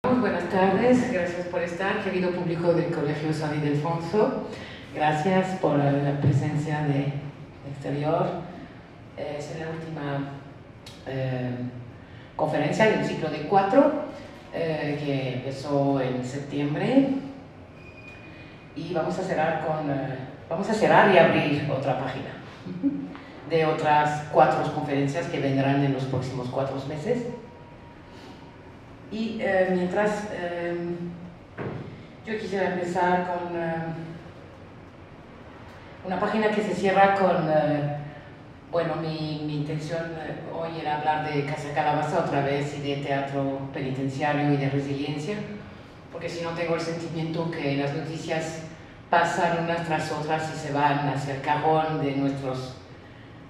Buenas tardes, gracias por estar, querido público del Colegio San Ildefonso. Gracias por la presencia del exterior. Es la última conferencia del ciclo de 4 que empezó en septiembre. Y vamos a cerrar y abrir otra página de otras 4 conferencias que vendrán en los próximos 4 meses. Y mientras, yo quisiera empezar con una página que se cierra con, bueno, mi intención hoy era hablar de Casa Calabaza otra vez y de teatro penitenciario y de resiliencia, porque si no tengo el sentimiento que las noticias pasan unas tras otras y se van hacia el cajón de nuestras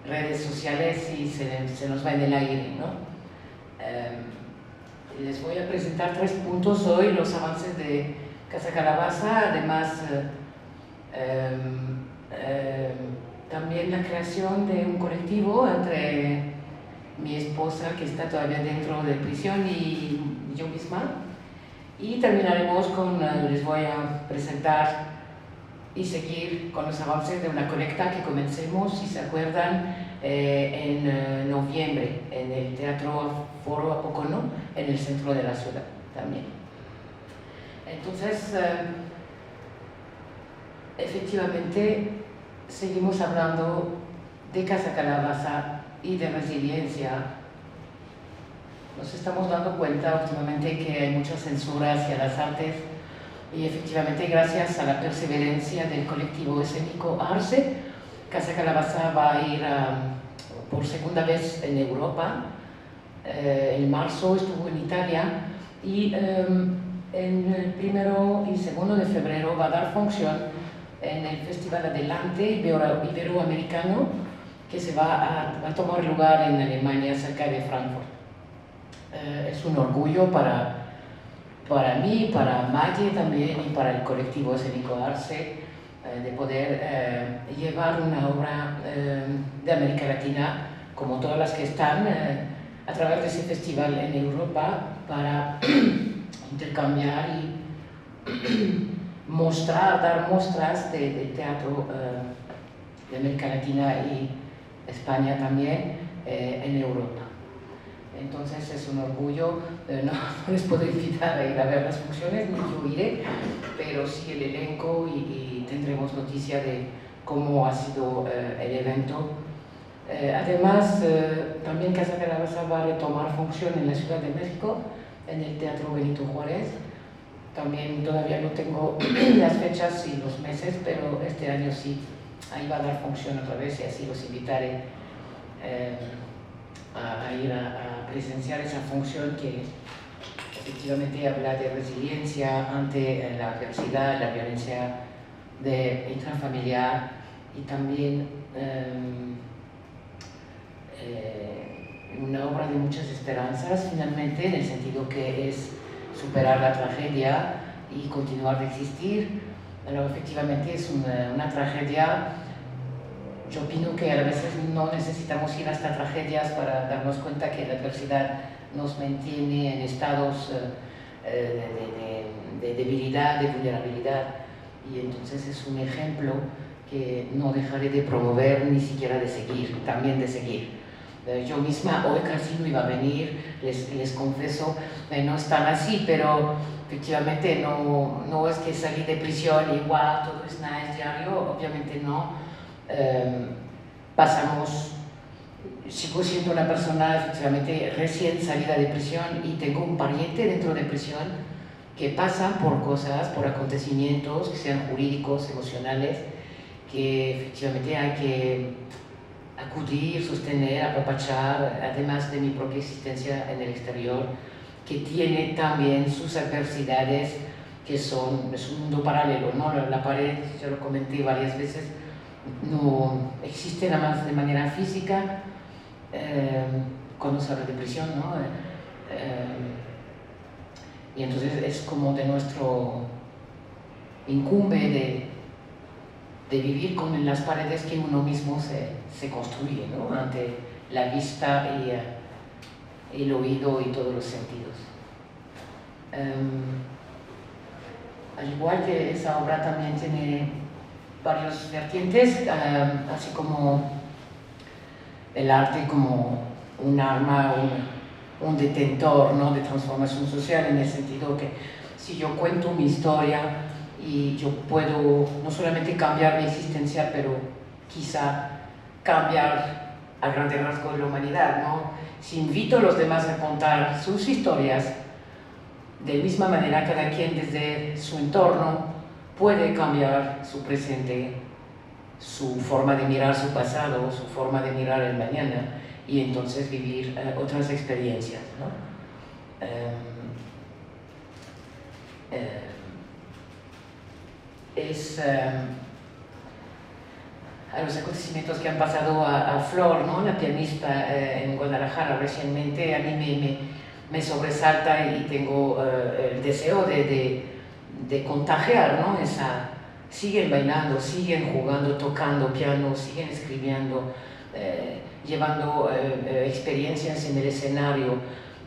redes sociales y se nos va en el aire, ¿no? Les voy a presentar 3 puntos hoy, los avances de Casa Calabaza, además también la creación de un colectivo entre mi esposa, que está todavía dentro de prisión, y yo misma. Y terminaremos con, les voy a presentar y seguir con los avances de una colecta que comencemos, si se acuerdan, en noviembre, en el Teatro Foro Apocono, en el centro de la ciudad también. Entonces, efectivamente, seguimos hablando de Casa Calabaza y de resiliencia. Nos estamos dando cuenta últimamente que hay mucha censura hacia las artes y efectivamente, gracias a la perseverancia del colectivo escénico Arce, Casa Calabaza va a ir por segunda vez en Europa. En marzo estuvo en Italia y en el 1 y 2 de febrero va a dar función en el Festival Adelante Iberoamericano, que se va a tomar lugar en Alemania, cerca de Frankfurt. Es un orgullo para mí, para Maggie también y para el colectivo escénico Arce de poder llevar una obra de América Latina, como todas las que están, a través de ese festival en Europa, para intercambiar y dar muestras de teatro de América Latina y España también en Europa. Entonces es un orgullo, no les puedo invitar a ir a ver las funciones, ni yo iré, pero sí el elenco y tendremos noticia de cómo ha sido el evento. Además, también Casa Calabaza va a retomar función en la Ciudad de México, en el Teatro Benito Juárez. También todavía no tengo las fechas y los meses, pero este año sí, ahí va a dar función otra vez y así los invitaré a ir a presenciar esa función que efectivamente habla de resiliencia ante la adversidad, la violencia intrafamiliar y también una obra de muchas esperanzas, finalmente, en el sentido que es superar la tragedia y continuar de existir. Pero efectivamente es una tragedia. Yo opino que a veces no necesitamos ir hasta tragedias para darnos cuenta que la adversidad nos mantiene en estados de debilidad, de vulnerabilidad, y entonces es un ejemplo que no dejaré de promover, ni siquiera de seguir, también de seguir. Yo misma hoy casi no iba a venir, les confieso, no es tan así, pero efectivamente no es que salí de prisión y wow, todo es nice diario, obviamente no. Sigo siendo una persona efectivamente recién salida de prisión y tengo un pariente dentro de prisión que pasa por cosas, por acontecimientos que sean jurídicos, emocionales, que efectivamente hay que acudir, sostener, apapachar, además de mi propia existencia en el exterior, que tiene también sus adversidades, que es un mundo paralelo, ¿no? La pared, ya lo comenté varias veces, no existe nada más de manera física cuando se habla de prisión, ¿no? Y entonces es como de nuestro incumbe de vivir con las paredes que uno mismo se construye, ¿no? Ante la vista y el oído y todos los sentidos. Al igual que esa obra también tiene varios vertientes, así como el arte como un arma, un detentor, ¿no?, de transformación social, en el sentido que si yo cuento mi historia y yo puedo no solamente cambiar mi existencia, pero quizá cambiar a grandes rasgos de la humanidad, ¿no? Si invito a los demás a contar sus historias, de misma manera cada quien desde su entorno puede cambiar su presente, su forma de mirar su pasado, su forma de mirar el mañana, y entonces vivir otras experiencias, ¿no? A los acontecimientos que han pasado a Flor, ¿no?, la pianista en Guadalajara recientemente, a mí me sobresalta y tengo el deseo de contagiar, ¿no? Siguen bailando, siguen jugando, tocando piano, siguen escribiendo, llevando experiencias en el escenario.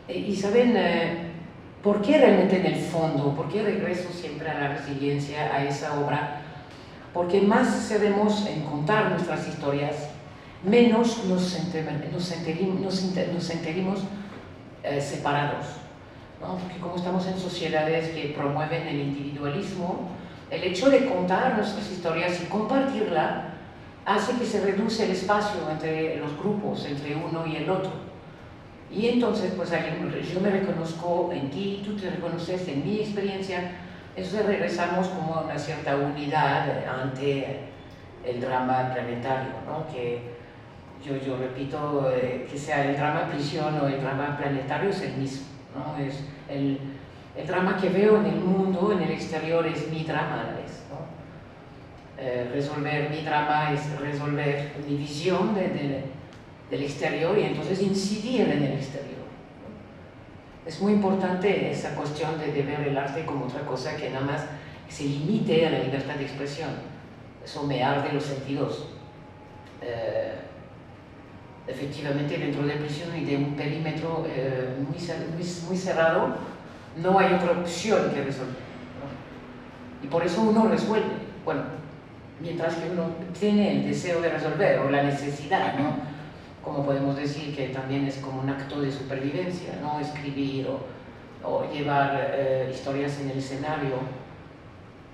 Y saben, ¿por qué realmente en el fondo? ¿Por qué regreso siempre a la resiliencia, a esa obra? Porque más cedemos en contar nuestras historias, menos nos sentimos separados, ¿no? Porque como estamos en sociedades que promueven el individualismo, el hecho de contar nuestras historias y compartirla hace que se reduce el espacio entre los grupos, entre uno y el otro. Y entonces, pues yo me reconozco en ti, tú te reconoces en mi experiencia. Entonces regresamos como a una cierta unidad ante el drama planetario, ¿no? Que yo repito, que sea el drama prisión o el drama planetario es el mismo, ¿no? Es el drama que veo en el mundo, en el exterior, es mi drama a la vez, ¿no? Resolver mi drama es resolver mi visión del exterior y entonces incidir en el exterior. Es muy importante esa cuestión de ver el arte como otra cosa que nada más se limite a la libertad de expresión. Eso me arde los sentidos. Efectivamente, dentro de prisión y de un perímetro muy cerrado, no hay otra opción que resolver, ¿no? Y por eso uno resuelve. Bueno, mientras que uno tiene el deseo de resolver o la necesidad, ¿no? Como podemos decir que también es como un acto de supervivencia, ¿no? Escribir o llevar historias en el escenario,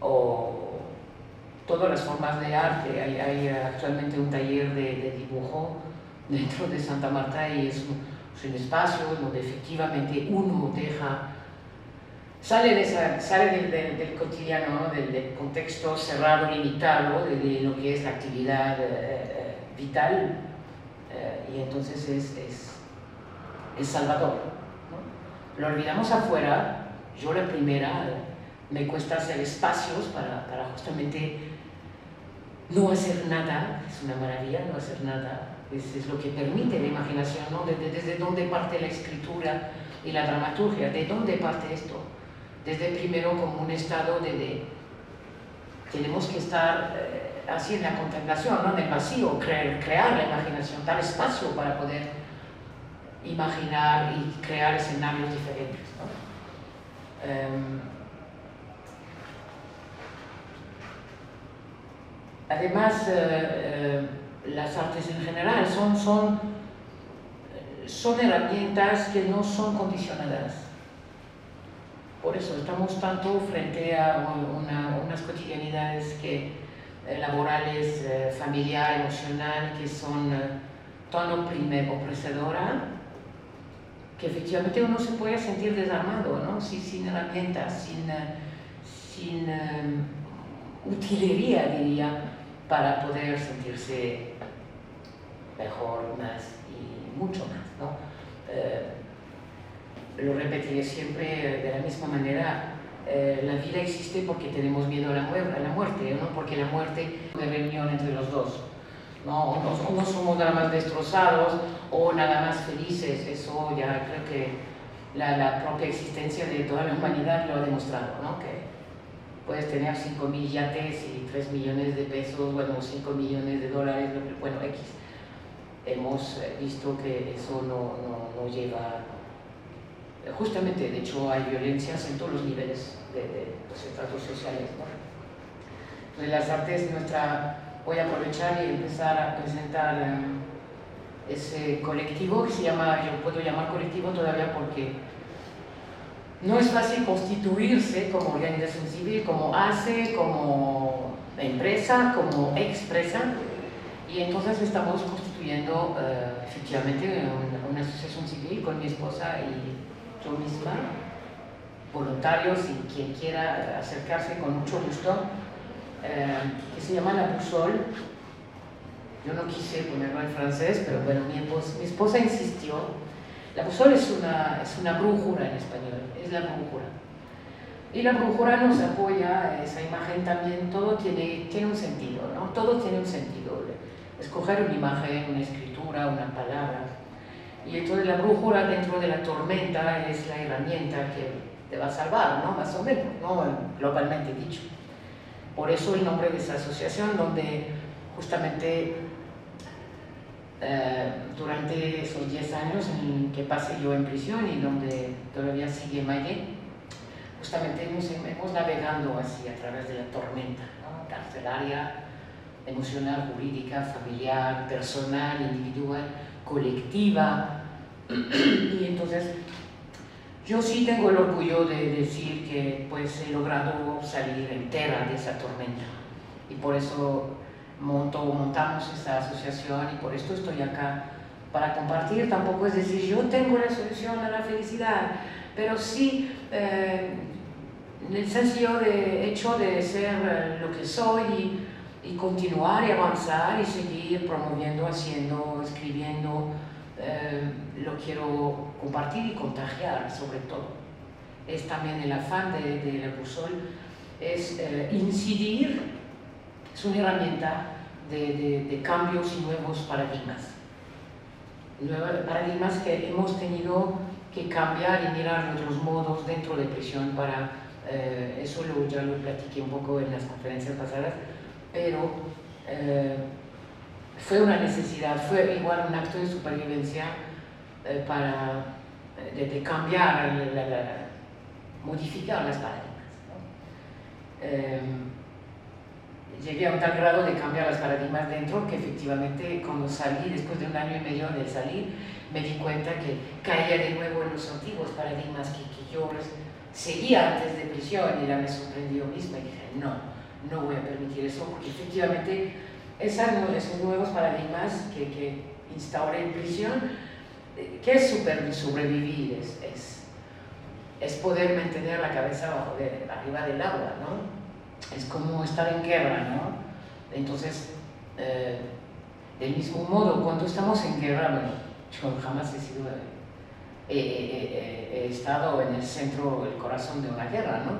o todas las formas de arte. Hay actualmente un taller de dibujo dentro de Santa Marta y es un espacio donde efectivamente uno sale del cotidiano, ¿no? del contexto cerrado, limitado, de lo que es la actividad vital. Y entonces es salvador, ¿no? Lo olvidamos afuera. Yo la primera, me cuesta hacer espacios para justamente no hacer nada. Es una maravilla no hacer nada, es lo que permite la imaginación, ¿no? Desde dónde parte la escritura y la dramaturgia, de dónde parte esto. Desde primero como un estado tenemos que estar así en la contemplación, ¿no? En el vacío, crear la imaginación, dar espacio para poder imaginar y crear escenarios diferentes, ¿no? Además, las artes en general son herramientas que no son condicionadas. Por eso estamos tanto frente a unas cotidianidades laborales, familiar, emocional, que son tan opresoras, que efectivamente uno se puede sentir desarmado, ¿no? Sin herramientas, sin utilería, diría, para poder sentirse mejor, más y mucho más, ¿no? Lo repetiré siempre de la misma manera. La vida existe porque tenemos miedo a la muerte, ¿no? Porque la muerte es una reunión entre los dos, ¿no? No somos nada más destrozados o nada más felices. Eso ya creo que la propia existencia de toda la humanidad lo ha demostrado, ¿no? Que puedes tener 5.000 yates y 3 millones de pesos, bueno, 5 millones de dólares, bueno, X. Hemos visto que eso no lleva justamente, de hecho, hay violencias en todos los niveles de los estratos sociales, ¿no? Entonces, las artes voy a aprovechar y empezar a presentar ese colectivo que se llama, yo puedo llamar colectivo todavía porque no es fácil constituirse como organización civil, como ACE, como empresa, como expresa, y entonces estamos constituyendo efectivamente una asociación civil con mi esposa y yo misma, voluntarios y quien quiera acercarse con mucho gusto, que se llama La Boussole. Yo no quise ponerlo en francés, pero bueno, mi esposa insistió. La boussole es una brújula en español, es la brújula. Y la brújula nos apoya, esa imagen también, todo tiene un sentido, ¿no? Todo tiene un sentido. Escoger una imagen, una escritura, una palabra. Y entonces la brújula dentro de la tormenta es la herramienta que te va a salvar, ¿no? Más o menos, ¿no? Globalmente dicho. Por eso el nombre de esa asociación, donde justamente durante esos 10 años en que pasé yo en prisión y donde todavía sigue Mayé, justamente hemos navegando así a través de la tormenta, ¿no? Carcelaria, emocional, jurídica, familiar, personal, individual, colectiva. Y entonces yo sí tengo el orgullo de decir que pues he logrado salir entera de esa tormenta y por eso montamos esta asociación y por esto estoy acá para compartir. Tampoco es decir yo tengo la solución a la felicidad, pero sí el sencillo hecho de ser lo que soy y continuar y avanzar y seguir promoviendo, haciendo, escribiendo, lo quiero compartir y contagiar sobre todo. Es también el afán de La Boussole, es incidir, es una herramienta de cambios y nuevos paradigmas. Nuevos paradigmas que hemos tenido que cambiar y mirar otros modos dentro de prisión para, eso ya lo platiqué un poco en las conferencias pasadas, pero fue una necesidad, fue igual un acto de supervivencia para de cambiar, modificar las paradigmas, ¿no? Llegué a un tal grado de cambiar los paradigmas dentro que efectivamente cuando salí, después de 1 año y medio de salir, me di cuenta que caía de nuevo en los antiguos paradigmas que yo seguía antes de prisión y ya me sorprendí yo misma y dije, no voy a permitir eso, porque efectivamente esos nuevos paradigmas que instauré en prisión, ¿qué es sobrevivir? Es poder mantener la cabeza arriba del agua, ¿no? Es como estar en guerra, ¿no? Entonces, del mismo modo, cuando estamos en guerra, bueno, yo jamás he estado en el centro, el corazón de una guerra, ¿no?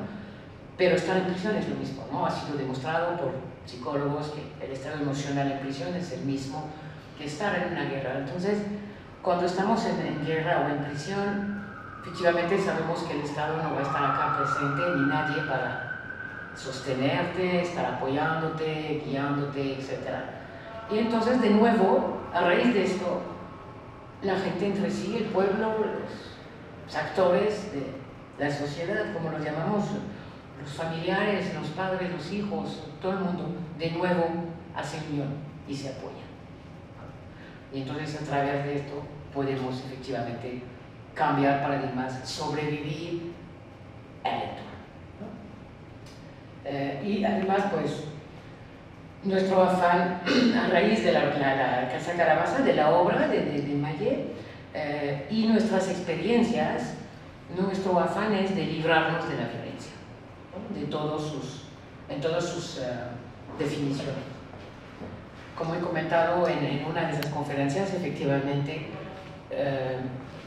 Pero estar en prisión es lo mismo, ¿no? Ha sido demostrado por psicólogos que el estado emocional en prisión es el mismo que estar en una guerra. Entonces, cuando estamos en guerra o en prisión, efectivamente sabemos que el Estado no va a estar acá presente ni nadie para sostenerte, estar apoyándote, guiándote, etc. Y entonces, de nuevo, a raíz de esto, la gente entre sí, el pueblo, los actores de la sociedad, como los llamamos, los familiares, los padres, los hijos, todo el mundo, de nuevo hace unión y se apoya. Y entonces, a través de esto, podemos efectivamente cambiar paradigmas, sobrevivir a la lectura. Y además, pues, nuestro afán, a raíz de la Casa Calabaza, de la obra de Mayé, y nuestras experiencias, nuestro afán es de librarnos de la violencia, ¿no? En todas sus definiciones. Como he comentado en una de esas conferencias, efectivamente,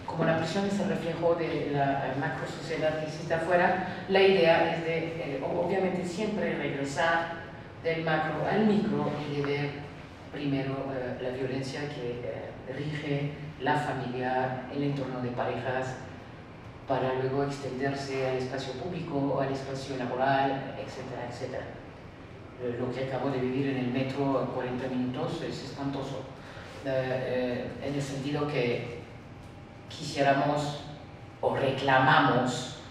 como la prisión es el reflejo de la macro sociedad que existe afuera, la idea es de, obviamente, siempre regresar del macro al micro y de ver primero la violencia que rige la familia, el entorno de parejas, para luego extenderse al espacio público, al espacio laboral, etcétera, etcétera. Lo que acabo de vivir en el metro a 40 minutos es espantoso, en el sentido que quisiéramos o reclamamos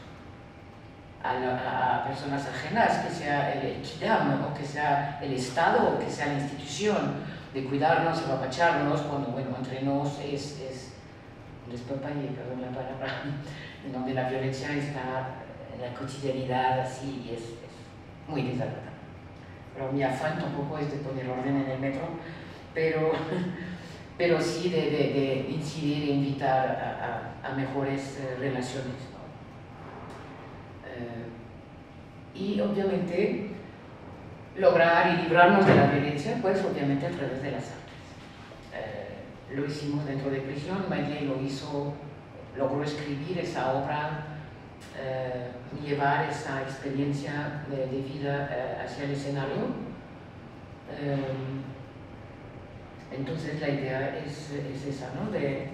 a personas ajenas, que sea el Kidam, o que sea el Estado, o que sea la institución, de cuidarnos, apapacharnos, cuando, bueno, entre nos es despapalle, perdón la palabra, en donde la violencia está en la cotidianidad así y es muy desagradable. Pero mi afán tampoco es de poner orden en el metro, pero sí de incidir e invitar a mejores relaciones, ¿no? Y obviamente lograr y librarnos de la violencia, pues obviamente a través de las artes. Lo hicimos dentro de prisión, Maile lo hizo, logró escribir esa obra, llevar esa experiencia de vida hacia el escenario. Entonces la idea es esa, ¿no? De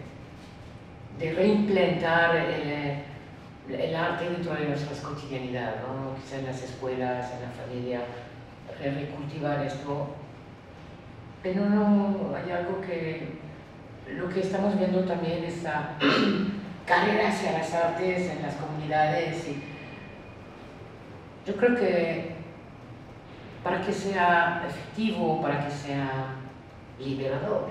reimplantar el arte dentro de nuestras cotidianidades, ¿no? Quizá en las escuelas, en la familia, recultivar esto. Pero no hay algo que lo que estamos viendo también es la carrera hacia las artes en las comunidades. Y yo creo que para que sea efectivo, para que sea liberador,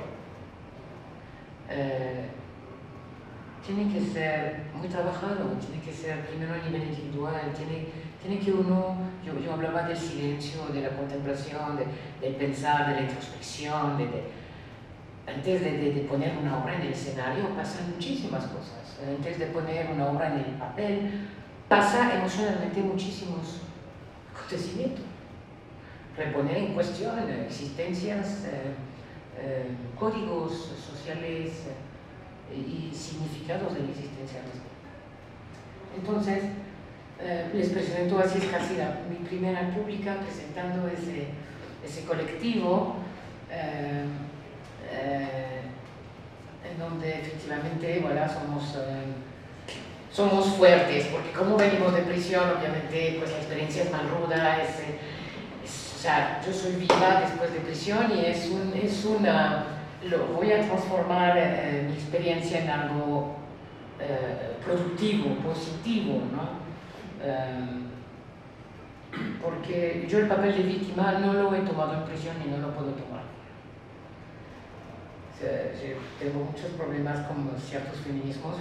tiene que ser muy trabajado, tiene que ser primero a nivel individual, tiene que uno, yo hablaba del silencio, de la contemplación, del pensar, de la introspección, antes de poner una obra en el escenario pasan muchísimas cosas, antes de poner una obra en el papel pasa emocionalmente muchísimos acontecimientos, reponer en cuestión existencias, códigos sociales y significados de la existencia misma. Entonces, les presento así, es casi mi primera pública presentando ese colectivo en donde efectivamente, voilà, somos fuertes, porque como venimos de prisión, obviamente pues la experiencia es más ruda, o sea, yo soy viva después de prisión y lo voy a transformar mi experiencia en algo productivo, positivo, ¿no? Porque yo el papel de víctima no lo he tomado en prisión y no lo puedo tomar. O sea, yo tengo muchos problemas con ciertos feminismos,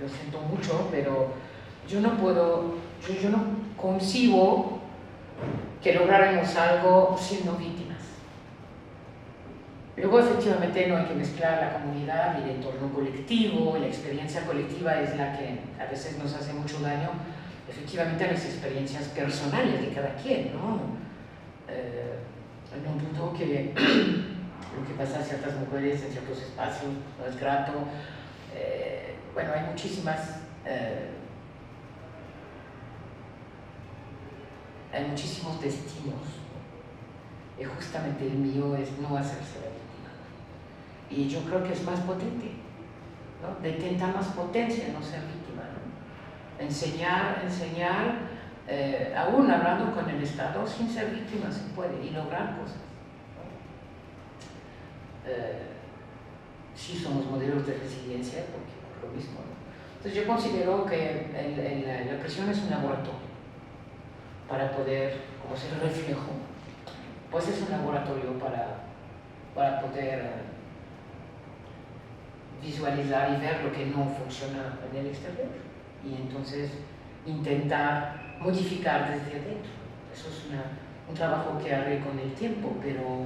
lo siento mucho, pero yo no puedo, yo no concibo que lográramos algo siendo víctimas. Luego, efectivamente, no hay que mezclar la comunidad y el entorno colectivo, y la experiencia colectiva es la que a veces nos hace mucho daño, efectivamente, a las experiencias personales de cada quien, ¿no? No dudo que lo que pasa a ciertas mujeres en ciertos espacios no es grato. Bueno, hay muchísimos destinos, y justamente el mío es no hacerse la víctima. Y yo creo que es más potente, ¿no? Detenta más potencia no ser víctima, ¿no? Enseñar, aún hablando con el Estado, sin ser víctima se puede y lograr cosas, ¿no? Sí somos modelos de resiliencia, porque por lo mismo, ¿no? Entonces yo considero que la prisión es un laboratorio para poder, como ser reflejo, pues es un laboratorio para poder visualizar y ver lo que no funciona en el exterior y entonces intentar modificar desde adentro. Eso es un trabajo que haré con el tiempo, pero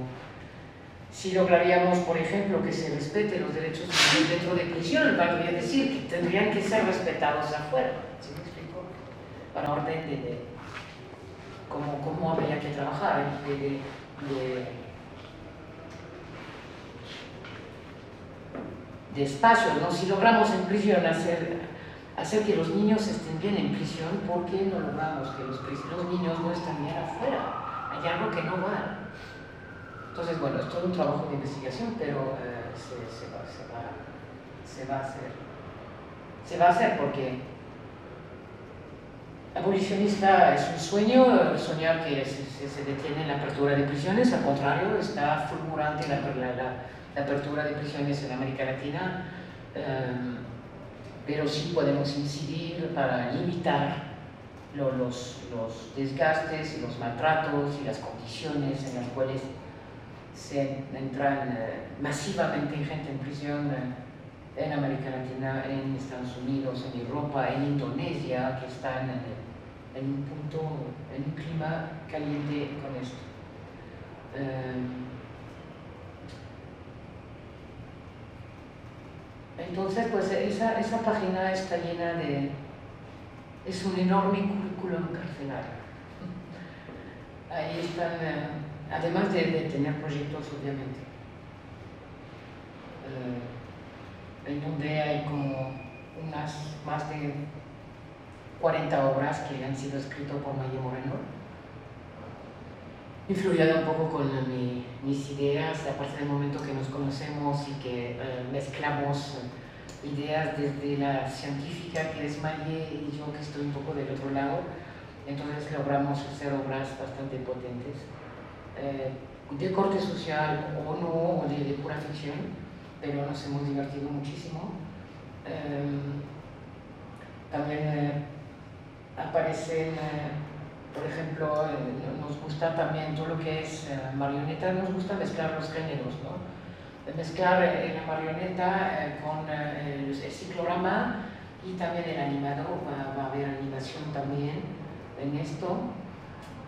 si lograríamos, por ejemplo, que se respeten los derechos humanos dentro de prisión, valdría decir que tendrían que ser respetados afuera. ¿Sí me explico? Para orden de cómo habría que trabajar, de espacios, ¿no? Si logramos en prisión hacer que los niños estén bien en prisión, ¿por qué no logramos que los niños no estén bien afuera? Hay algo que no va. Entonces, bueno, es todo un trabajo de investigación, pero se va a hacer. Se va a hacer porque abolicionista es un sueño, soñar que se detiene la apertura de prisiones, al contrario, está fulgurante la apertura de prisiones en América Latina, pero sí podemos incidir para limitar los desgastes y los maltratos y las condiciones en las cuales se entran masivamente gente en prisión en América Latina, en Estados Unidos, en Europa, en Indonesia, que están en un punto, en un clima caliente con esto. Entonces, pues esa página está llena de... es un enorme currículum carcelario. Ahí están, además de tener proyectos, obviamente, en donde hay como más de 40 obras que han sido escritas por Maye Moreno, influida un poco con mis ideas a partir del momento que nos conocemos y que mezclamos ideas desde la científica, que es Maye, y yo, que estoy un poco del otro lado. Entonces logramos hacer obras bastante potentes, de corte social o no, o de pura ficción, pero nos hemos divertido muchísimo. También aparecen, por ejemplo, nos gusta también todo lo que es marioneta, nos gusta mezclar los géneros, ¿no? Mezclar la marioneta con el ciclorama y también el animado, va a haber animación también en esto.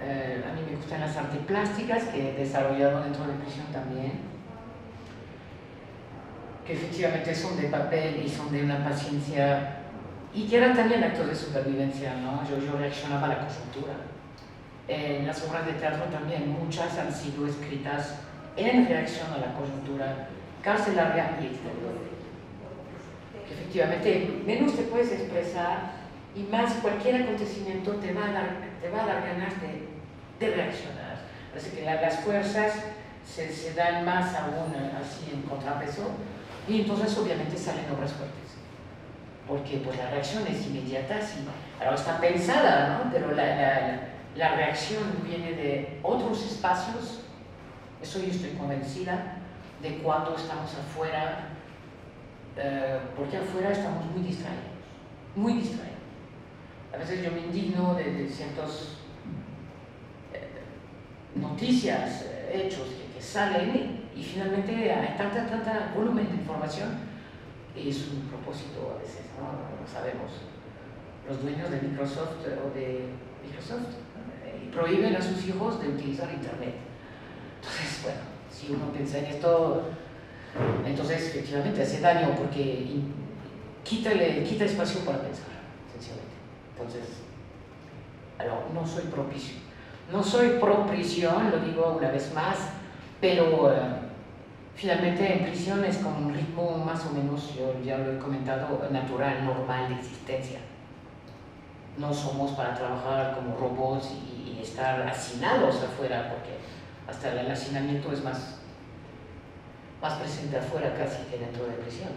A mí me gustan las artes plásticas que he desarrollado dentro de prisión también, que efectivamente son de papel y son de una paciencia, y que eran también actos de supervivencia, ¿no? Yo reaccionaba a la coyuntura. Las obras de teatro también, muchas han sido escritas en reacción a la coyuntura carcelaria y exterior. Que efectivamente menos te puedes expresar y más cualquier acontecimiento te va a dar ganas de reaccionar. Así que las fuerzas se dan más aún así en contrapeso, y entonces obviamente salen obras fuertes, porque pues la reacción es inmediata, sí. Ahora está pensada, ¿no? Pero la reacción viene de otros espacios. Eso yo estoy convencida de cuando estamos afuera, porque afuera estamos muy distraídos, muy distraídos. A veces yo me indigno de ciertas noticias, hechos que salen, y finalmente hay tanta volumen de información, y es un propósito a veces, ¿no? No sabemos. Los dueños de Microsoft prohíben a sus hijos de utilizar Internet. Entonces, bueno, si uno piensa en esto, entonces efectivamente hace daño, porque quita espacio para pensar, sencillamente. Entonces, no soy propicio. No soy pro prisión, lo digo una vez más, pero finalmente en prisión es con un ritmo más o menos, yo ya lo he comentado, natural, normal de existencia. No somos para trabajar como robots y estar hacinados afuera, porque hasta el hacinamiento es más presente afuera casi que dentro de prisión.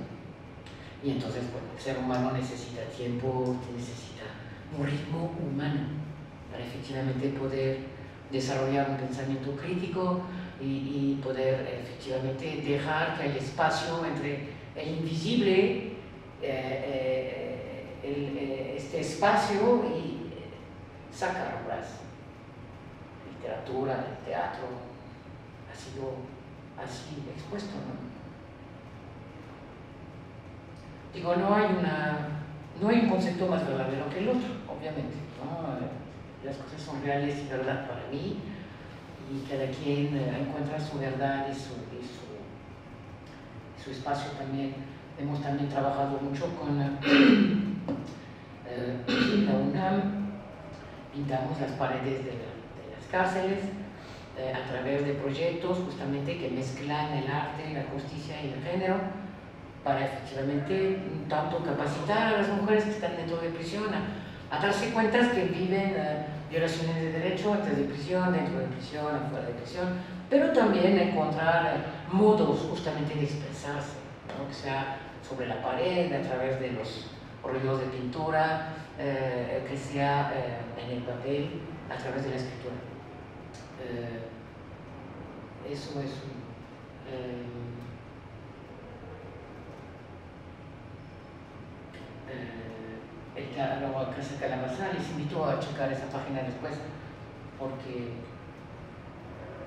Y entonces, bueno, el ser humano necesita tiempo, necesita un ritmo humano para efectivamente poder desarrollar un pensamiento crítico y poder efectivamente dejar que haya espacio entre el invisible, este espacio, y sacar obras. Literatura, el teatro ha sido así expuesto, ¿no? Digo, no hay un concepto más verdadero que el otro, obviamente, ¿no? Las cosas son reales y verdad para mí, y cada quien encuentra su verdad y su espacio también. Hemos también trabajado mucho con la UNAM, pintamos las paredes de las cárceles a través de proyectos justamente que mezclan el arte, la justicia y el género, para efectivamente tanto capacitar a las mujeres que están dentro de prisión a darse cuenta que viven violaciones de derecho antes de prisión, dentro de prisión, afuera de prisión, pero también encontrar modos justamente de expresarse, ¿no? Que sea sobre la pared, a través de los rollos de pintura, que sea en el papel, a través de la escritura. Eso es luego a Casa Calabaza, les invito a checar esa página después, porque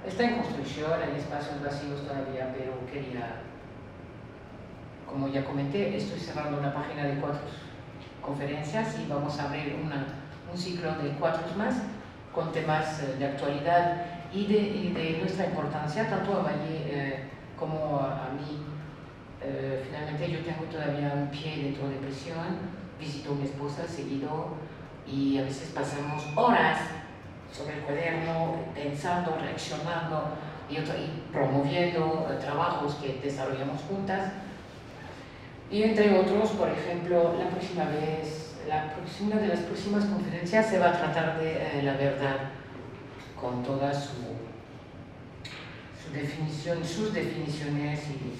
está en construcción, hay espacios vacíos todavía, pero quería, como ya comenté, estoy cerrando una página de 4 conferencias y vamos a abrir un ciclo de 4 más con temas de actualidad y de nuestra importancia, tanto a Valle como a mí. Finalmente yo tengo todavía un pie dentro de prisión, visito a mi esposa seguido y a veces pasamos horas sobre el cuaderno, pensando, reaccionando y promoviendo trabajos que desarrollamos juntas. Y entre otros, por ejemplo, una de las próximas conferencias se va a tratar de la verdad, con todas sus definiciones y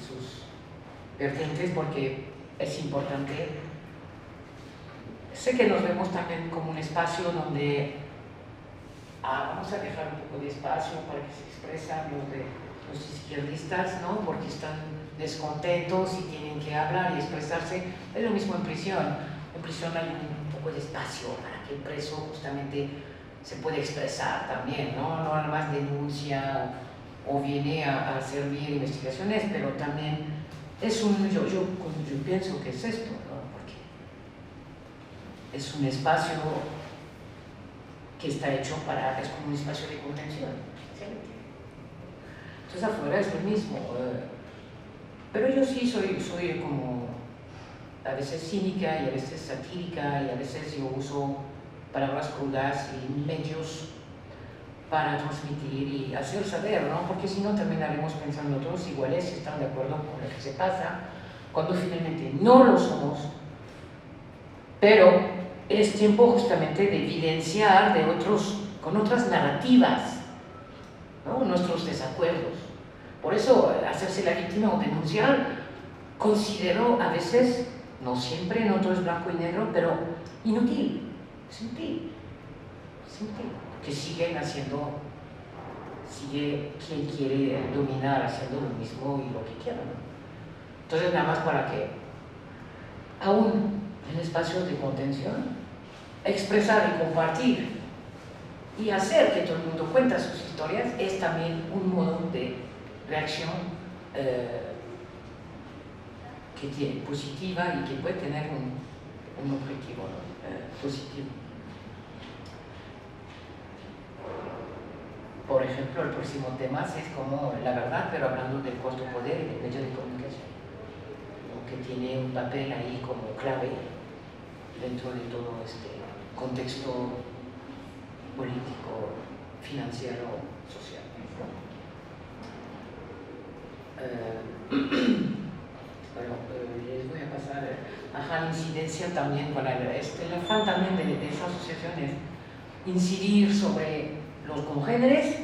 sus vertientes, porque es importante. Sé que nos vemos también como un espacio donde vamos a dejar un poco de espacio para que se expresan los izquierdistas, ¿no? Porque están descontentos y tienen que hablar y expresarse. Es lo mismo en prisión. En prisión hay un poco de espacio para que el preso justamente se puede expresar también, ¿no? No nada más denuncia o viene a servir investigaciones, pero también es yo pienso que es esto, ¿no? Porque es un espacio que está hecho es como un espacio de contención. ¿Sí? Entonces afuera es lo mismo. Pero yo sí soy como a veces cínica y a veces satírica y a veces yo uso palabras crudas y medios para transmitir y hacer saber, ¿no? Porque si no terminaremos pensando todos iguales, si están de acuerdo con lo que se pasa, cuando finalmente no lo somos. Pero es tiempo justamente de evidenciar con otras narrativas, ¿no? Nuestros desacuerdos. Por eso hacerse la víctima o denunciar, considero a veces, no siempre, no todo es blanco y negro, pero inútil, sin útil, que sigue quien quiere dominar haciendo lo mismo y lo que quiera, ¿no? Entonces nada más para que, aún en espacios de contención, expresar y compartir y hacer que todo el mundo cuente sus historias es también un modo de reacción que tiene positiva y que puede tener un objetivo positivo. Por ejemplo, el próximo tema es como la verdad, pero hablando del cuarto poder y del medio de comunicación, ¿no? Que tiene un papel ahí como clave dentro de todo este contexto político, financiero, social, ¿no? Bueno, les voy a pasar la incidencia también para el afán también de esas asociaciones, incidir sobre los congéneres.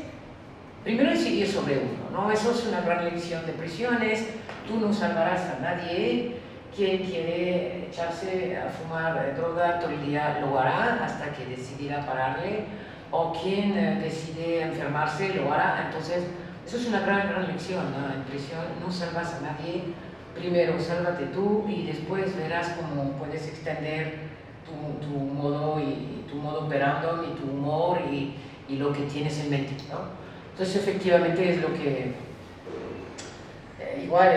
Primero incidir sobre uno, ¿no? Eso es una gran lección de prisiones. Tú no salvarás a nadie. Quien quiere echarse a fumar droga todo el día lo hará hasta que decidirá pararle, o quien decide enfermarse lo hará. Entonces eso es una gran lección, ¿no? En prisión no salvas a nadie. Primero sálvate tú y después verás cómo puedes extender tu modo y tu modo operando y tu humor y lo que tienes en mente, ¿no? Entonces efectivamente es lo que igual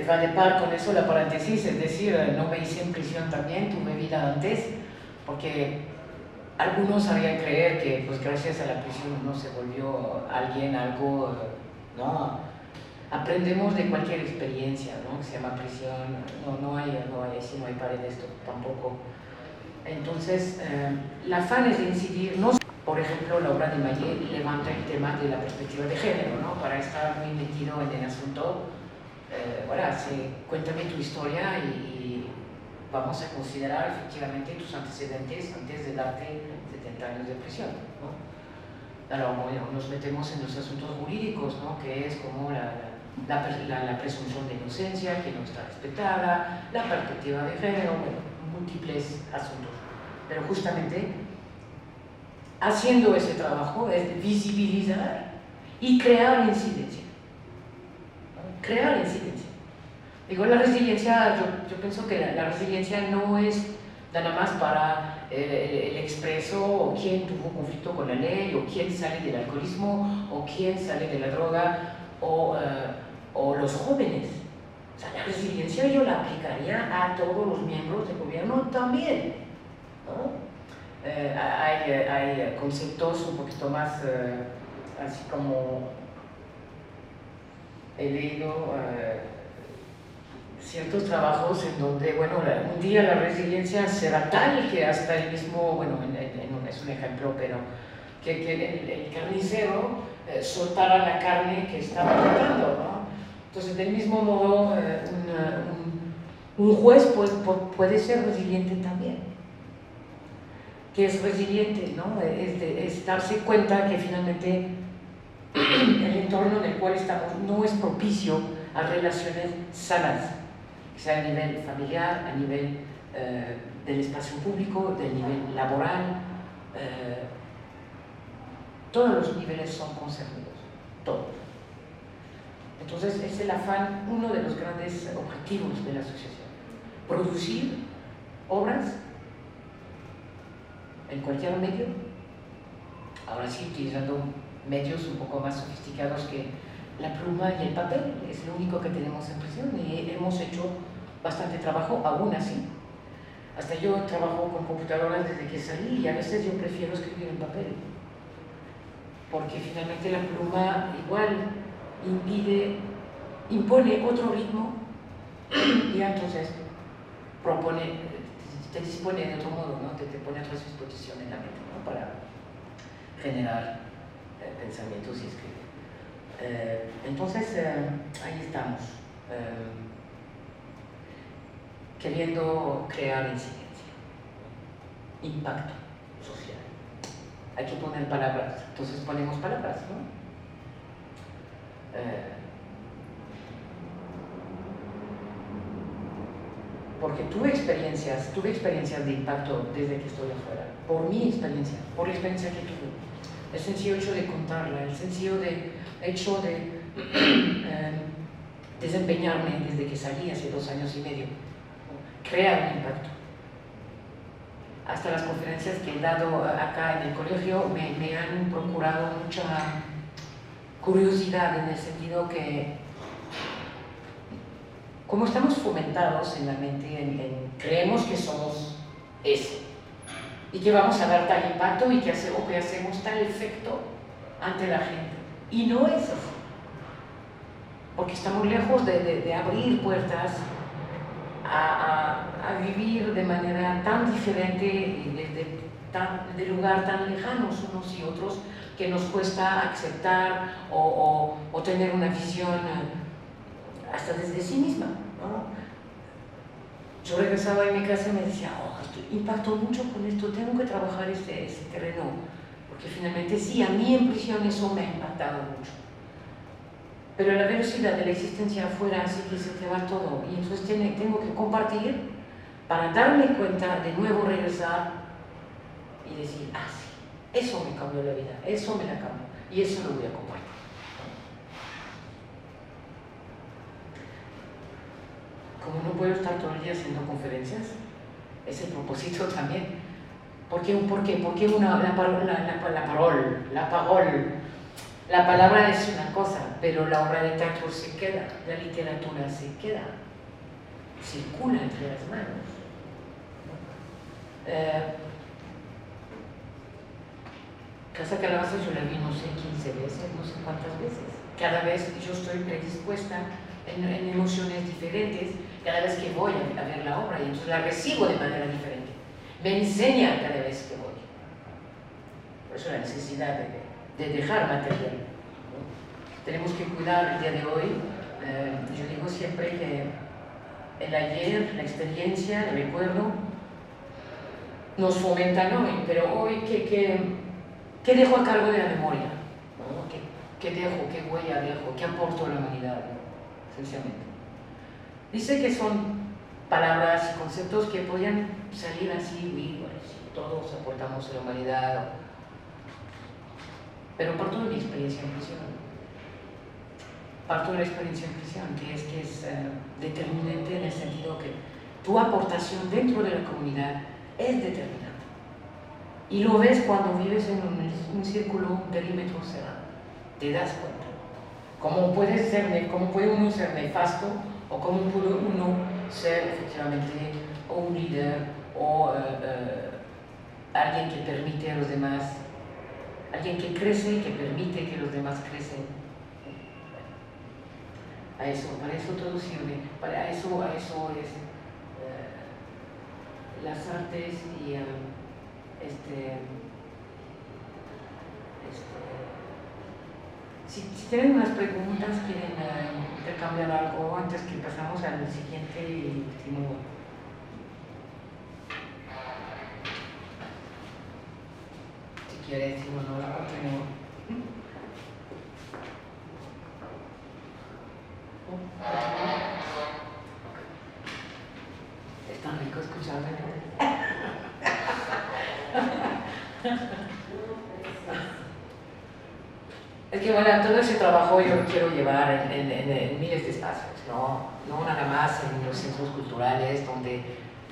va de par con eso la paréntesis, es decir, no me hice en prisión también, tuve vida antes, porque algunos harían creer que pues gracias a la prisión uno se volvió algo, ¿no? Aprendemos de cualquier experiencia, ¿no? Que se llama prisión, no hay pared de esto tampoco. Entonces, el afán es de incidir, no, por ejemplo, la obra de Maillet levanta el tema de la perspectiva de género, ¿no? Para estar muy metido en el asunto, cuéntame tu historia y vamos a considerar efectivamente tus antecedentes antes de darte 70 años de prisión, ¿no? Ahora, bueno, nos metemos en los asuntos jurídicos, ¿no? Que es como la presunción de inocencia que no está respetada, la perspectiva de género, bueno, múltiples asuntos. Pero justamente haciendo ese trabajo es visibilizar y crear incidencia. ¿No? Crear incidencia. Digo, la resiliencia, yo pienso que la resiliencia no es nada más para el expreso, o quién tuvo conflicto con la ley, o quién sale del alcoholismo, o quién sale de la droga, o los jóvenes. O sea, la resiliencia yo la aplicaría a todos los miembros del gobierno también, ¿no? Hay conceptos un poquito más, así como he leído ciertos trabajos en donde, bueno, un día la resiliencia será tal que hasta el mismo, bueno, es un ejemplo, pero que el carnicero soltará la carne que estaba cortando, ¿no? Entonces, del mismo modo, un juez puede ser resiliente también. ¿Qué es resiliente? ¿No? Es darse cuenta que finalmente el entorno en el cual estamos no es propicio a relaciones sanas, sea a nivel familiar, a nivel del espacio público, del nivel laboral. Todos los niveles son concernidos, todos. Entonces, es el afán, uno de los grandes objetivos de la asociación: producir obras en cualquier medio, ahora sí utilizando medios un poco más sofisticados que la pluma y el papel. Es lo único que tenemos en prisión y hemos hecho bastante trabajo aún así. Hasta yo trabajo con computadoras desde que salí y a veces yo prefiero escribir en papel, porque finalmente la pluma igual impone otro ritmo y entonces te dispone de otro modo, ¿no? Te pone otra disposición en la mente, ¿no? Para generar pensamientos y escribir. Entonces, ahí estamos, queriendo crear incidencia, impacto social. Hay que poner palabras, entonces ponemos palabras, ¿no? Porque tuve experiencias de impacto desde que estoy afuera, por mi experiencia, por la experiencia que tuve. El sencillo hecho de contarla, el sencillo hecho de desempeñarme desde que salí hace 2 años y medio, crea un impacto. Hasta las conferencias que he dado acá en el colegio me han procurado mucha curiosidad, en el sentido que, como estamos fomentados en la mente, creemos que somos eso, y que vamos a dar tal impacto y que hacemos tal efecto ante la gente. Y no es así, porque estamos lejos de abrir puertas a vivir de manera tan diferente y de lugar tan lejanos unos y otros, que nos cuesta aceptar o tener una visión hasta desde sí misma, ¿no? Yo regresaba a mi casa y me decía, impacto mucho con esto, tengo que trabajar ese terreno, porque finalmente sí, a mí en prisión eso me ha impactado mucho. Pero la velocidad de la existencia afuera hace que se te va todo, y entonces tengo que compartir para darme cuenta, de nuevo regresar y decir, sí, eso me cambió la vida, eso me la cambió, y eso lo voy a compartir. Como no puedo estar todo el día haciendo conferencias, es el propósito también. ¿Por qué? Porque la palabra es una cosa, pero la obra de teatro se queda, la literatura se queda, circula entre las manos. Casa Calabaza yo la vi, no sé, 15 veces, no sé cuántas veces. Cada vez yo estoy predispuesta en emociones diferentes, cada vez que voy a ver la obra, y entonces la recibo de manera diferente. Me enseña cada vez que voy. Por eso la necesidad de dejar material, ¿no? Tenemos que cuidar el día de hoy. Yo digo siempre que el ayer, la experiencia, el recuerdo, nos fomentan hoy, pero hoy, ¿qué dejo a cargo de la memoria? ¿No? ¿Qué dejo? ¿Qué huella dejo? ¿Qué aporto a la humanidad? Esencialmente. Dice que son palabras y conceptos que podían salir así, si todos aportamos a la humanidad, pero parto de mi experiencia en prisión. Parto de la experiencia en prisión, que es determinante en el sentido que tu aportación dentro de la comunidad es determinante. Y lo ves cuando vives en un círculo, un perímetro cerrado. Te das cuenta. ¿Cómo puede uno ser nefasto o cómo puede uno ser efectivamente o un líder o alguien que permite a los demás, alguien que crece y que permite que los demás crecen? Para eso todo sirve, para eso es las artes y si tienen unas preguntas, quieren intercambiar algo antes que pasamos al siguiente y último. Si quieres, si no, continúo. Es tan rico escucharme. Es que bueno, todo ese trabajo yo lo quiero llevar en miles de espacios, no nada más en los centros culturales, donde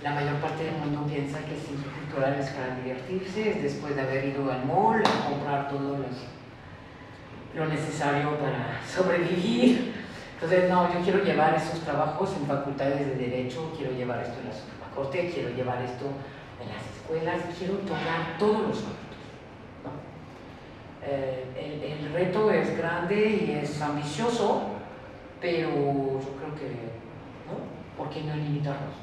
la mayor parte del mundo piensa que el centro cultural es para divertirse, es después de haber ido al mall a comprar todo lo necesario para sobrevivir. Entonces, no, yo quiero llevar esos trabajos en facultades de Derecho, quiero llevar esto en la Suprema Corte, quiero llevar esto en las escuelas, quiero tocar todos los ámbitos. El reto es grande y es ambicioso, pero yo creo que, ¿no? ¿Por qué no limitarnos?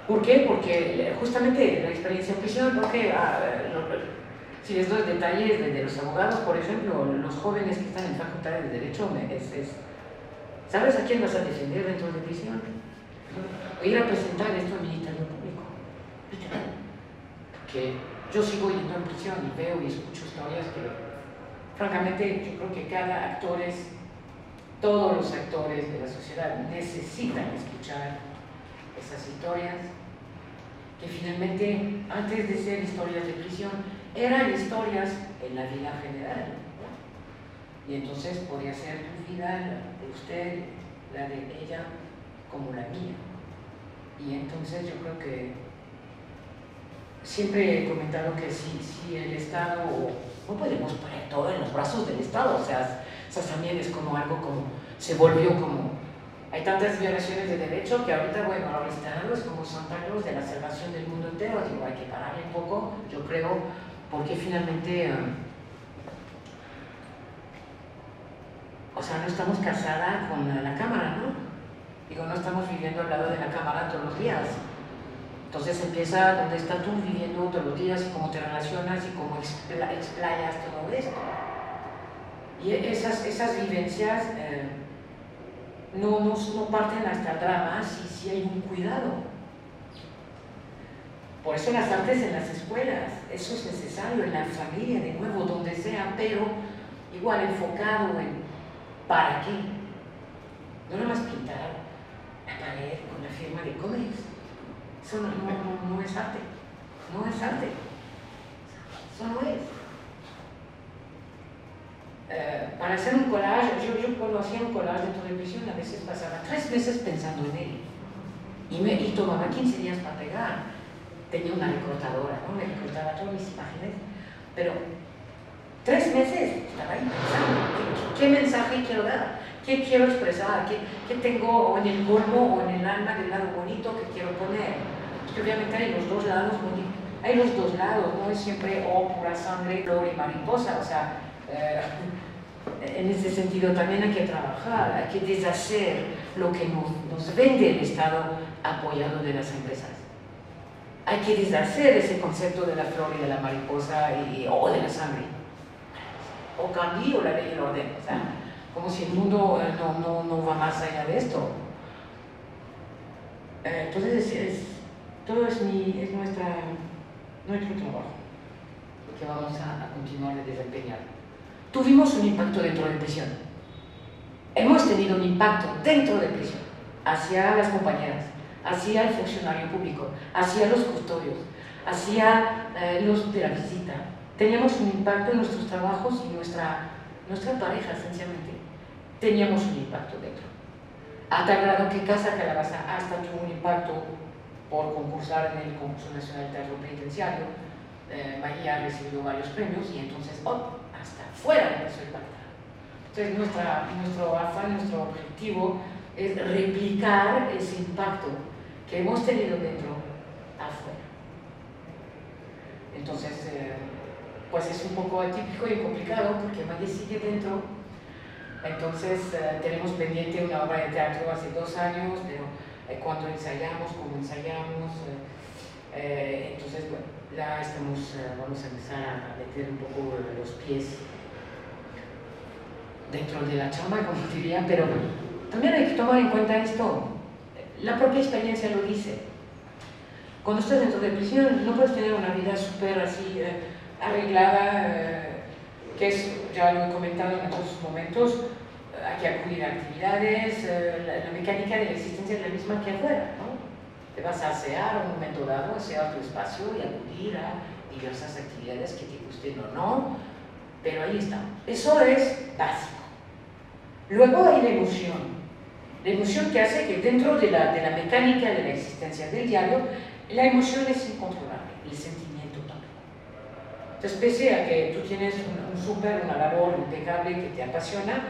¿Por qué? Porque justamente la experiencia en prisión, porque si les doy detalles de los abogados, por ejemplo, los jóvenes que están en facultades de Derecho, ¿sabes a quién vas a defender dentro de prisión? Ir a presentar esto al Ministerio Público. Porque yo sigo yendo en prisión y veo y escucho historias que, francamente, yo creo que todos los actores de la sociedad necesitan escuchar esas historias, que finalmente, antes de ser historias de prisión, eran historias en la vida general, ¿no? Y entonces podía ser tu vida, la de usted, la de ella, como la mía. Y entonces yo creo que siempre he comentado que si el Estado, no podemos poner todo en los brazos del Estado, o sea, también es como algo como, se volvió como, hay tantas violaciones de derecho que ahorita, bueno, ahora el Estado es como Santa Claus de la salvación del mundo entero, digo, hay que pararle un poco, yo creo, porque finalmente, o sea, no estamos casadas con la cámara, ¿no? Digo, no estamos viviendo al lado de la cámara todos los días. Entonces empieza donde estás tú viviendo todos los días y cómo te relacionas y cómo explayas todo esto. Y esas vivencias no parten hasta el drama si hay un cuidado. Por eso las artes en las escuelas, eso es necesario, en la familia, de nuevo, donde sea, pero igual enfocado en ¿para qué? No nada más pintar la pared con la firma de Comex. Eso no es arte, no es arte, eso no es. Para hacer un collage, yo cuando hacía un collage dentro de prisión a veces pasaba 3 meses pensando en él y tomaba 15 días para pegar. Tenía una recortadora, ¿no? Me recortaba todas mis imágenes, pero 3 meses estaba ahí pensando, ¿qué mensaje quiero dar? ¿Qué quiero expresar? ¿Qué tengo o en el colmo o en el alma del lado bonito que quiero poner? Porque obviamente hay los dos lados bonitos, hay los dos lados, no es siempre pura sangre, flor y mariposa, o sea, en ese sentido también hay que trabajar, hay que deshacer lo que nos vende el Estado apoyado de las empresas. Hay que deshacer ese concepto de la flor y de la mariposa o de la sangre. O cambio la ley y el orden, o sea, como si el mundo no va más allá de esto. Entonces, todo es nuestro trabajo, que vamos a continuar de desempeñar. Tuvimos un impacto dentro de prisión. Hemos tenido un impacto dentro de prisión, hacia las compañeras, hacia el funcionario público, hacia los custodios, hacia los de la visita. Teníamos un impacto en nuestros trabajos y nuestra pareja, esencialmente. Teníamos un impacto dentro. a tal grado que Casa Calabaza hasta tuvo un impacto por concursar en el concurso nacional de teatro penitenciario. Bahía ha recibido varios premios y entonces hasta afuera empezó a impactar. Entonces nuestro afán, nuestro objetivo es replicar ese impacto que hemos tenido dentro afuera. Entonces, pues es un poco atípico y complicado porque Bahía sigue dentro. Entonces tenemos pendiente una obra de teatro hace 2 años, pero cuando ensayamos, cómo ensayamos, entonces bueno, ya vamos a empezar a meter un poco los pies dentro de la chamba, como diría, pero también hay que tomar en cuenta esto, la propia experiencia lo dice. Cuando estás dentro de prisión no puedes tener una vida súper así arreglada, que es, ya lo he comentado en otros momentos, hay que acudir a actividades, la mecánica de la existencia es la misma que afuera, ¿no? Te vas a asear a un momento dado, asear tu espacio y acudir a diversas actividades que te gusten o no, pero ahí estamos. Eso es básico. Luego hay la emoción que hace que dentro de la mecánica de la existencia del diario, la emoción es incontrolable, el sentimiento tampoco. Entonces, pese a que tú tienes una labor impecable que te apasiona,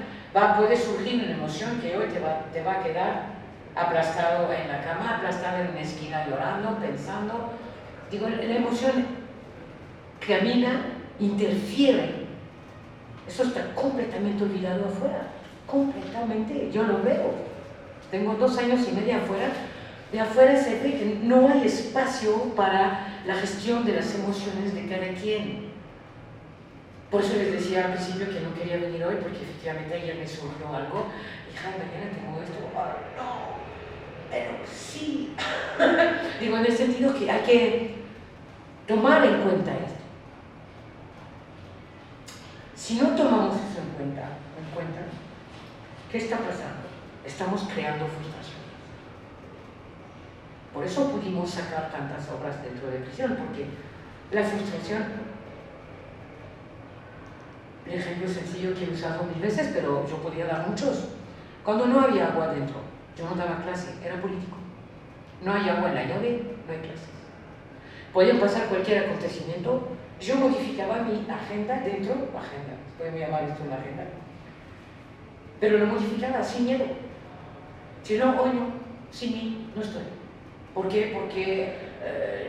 puede surgir una emoción que hoy te va a quedar aplastado en la cama, aplastado en una esquina llorando, pensando. Digo, la emoción camina, interfiere. Eso está completamente olvidado afuera, completamente. Yo lo veo. Tengo 2 años y medio afuera. De afuera se ve que no hay espacio para la gestión de las emociones de cada quien. Por eso les decía al principio que no quería venir hoy, porque efectivamente ayer me surgió algo. Hija, mañana tengo esto. Oh, no, pero sí. Digo, en el sentido que hay que tomar en cuenta esto. Si no tomamos eso en cuenta, ¿qué está pasando? Estamos creando frustración. Por eso pudimos sacar tantas obras dentro de prisión, porque la frustración, el ejemplo sencillo que he usado 1000 veces, pero yo podía dar muchos. Cuando no había agua dentro, yo no daba clase, era político. No hay agua en la llave, no hay clases. Podían pasar cualquier acontecimiento, yo modificaba mi agenda dentro, pueden llamar esto una agenda, pero lo modificaba sin miedo. Si no, hoy no, sin mí no estoy. ¿Por qué? Porque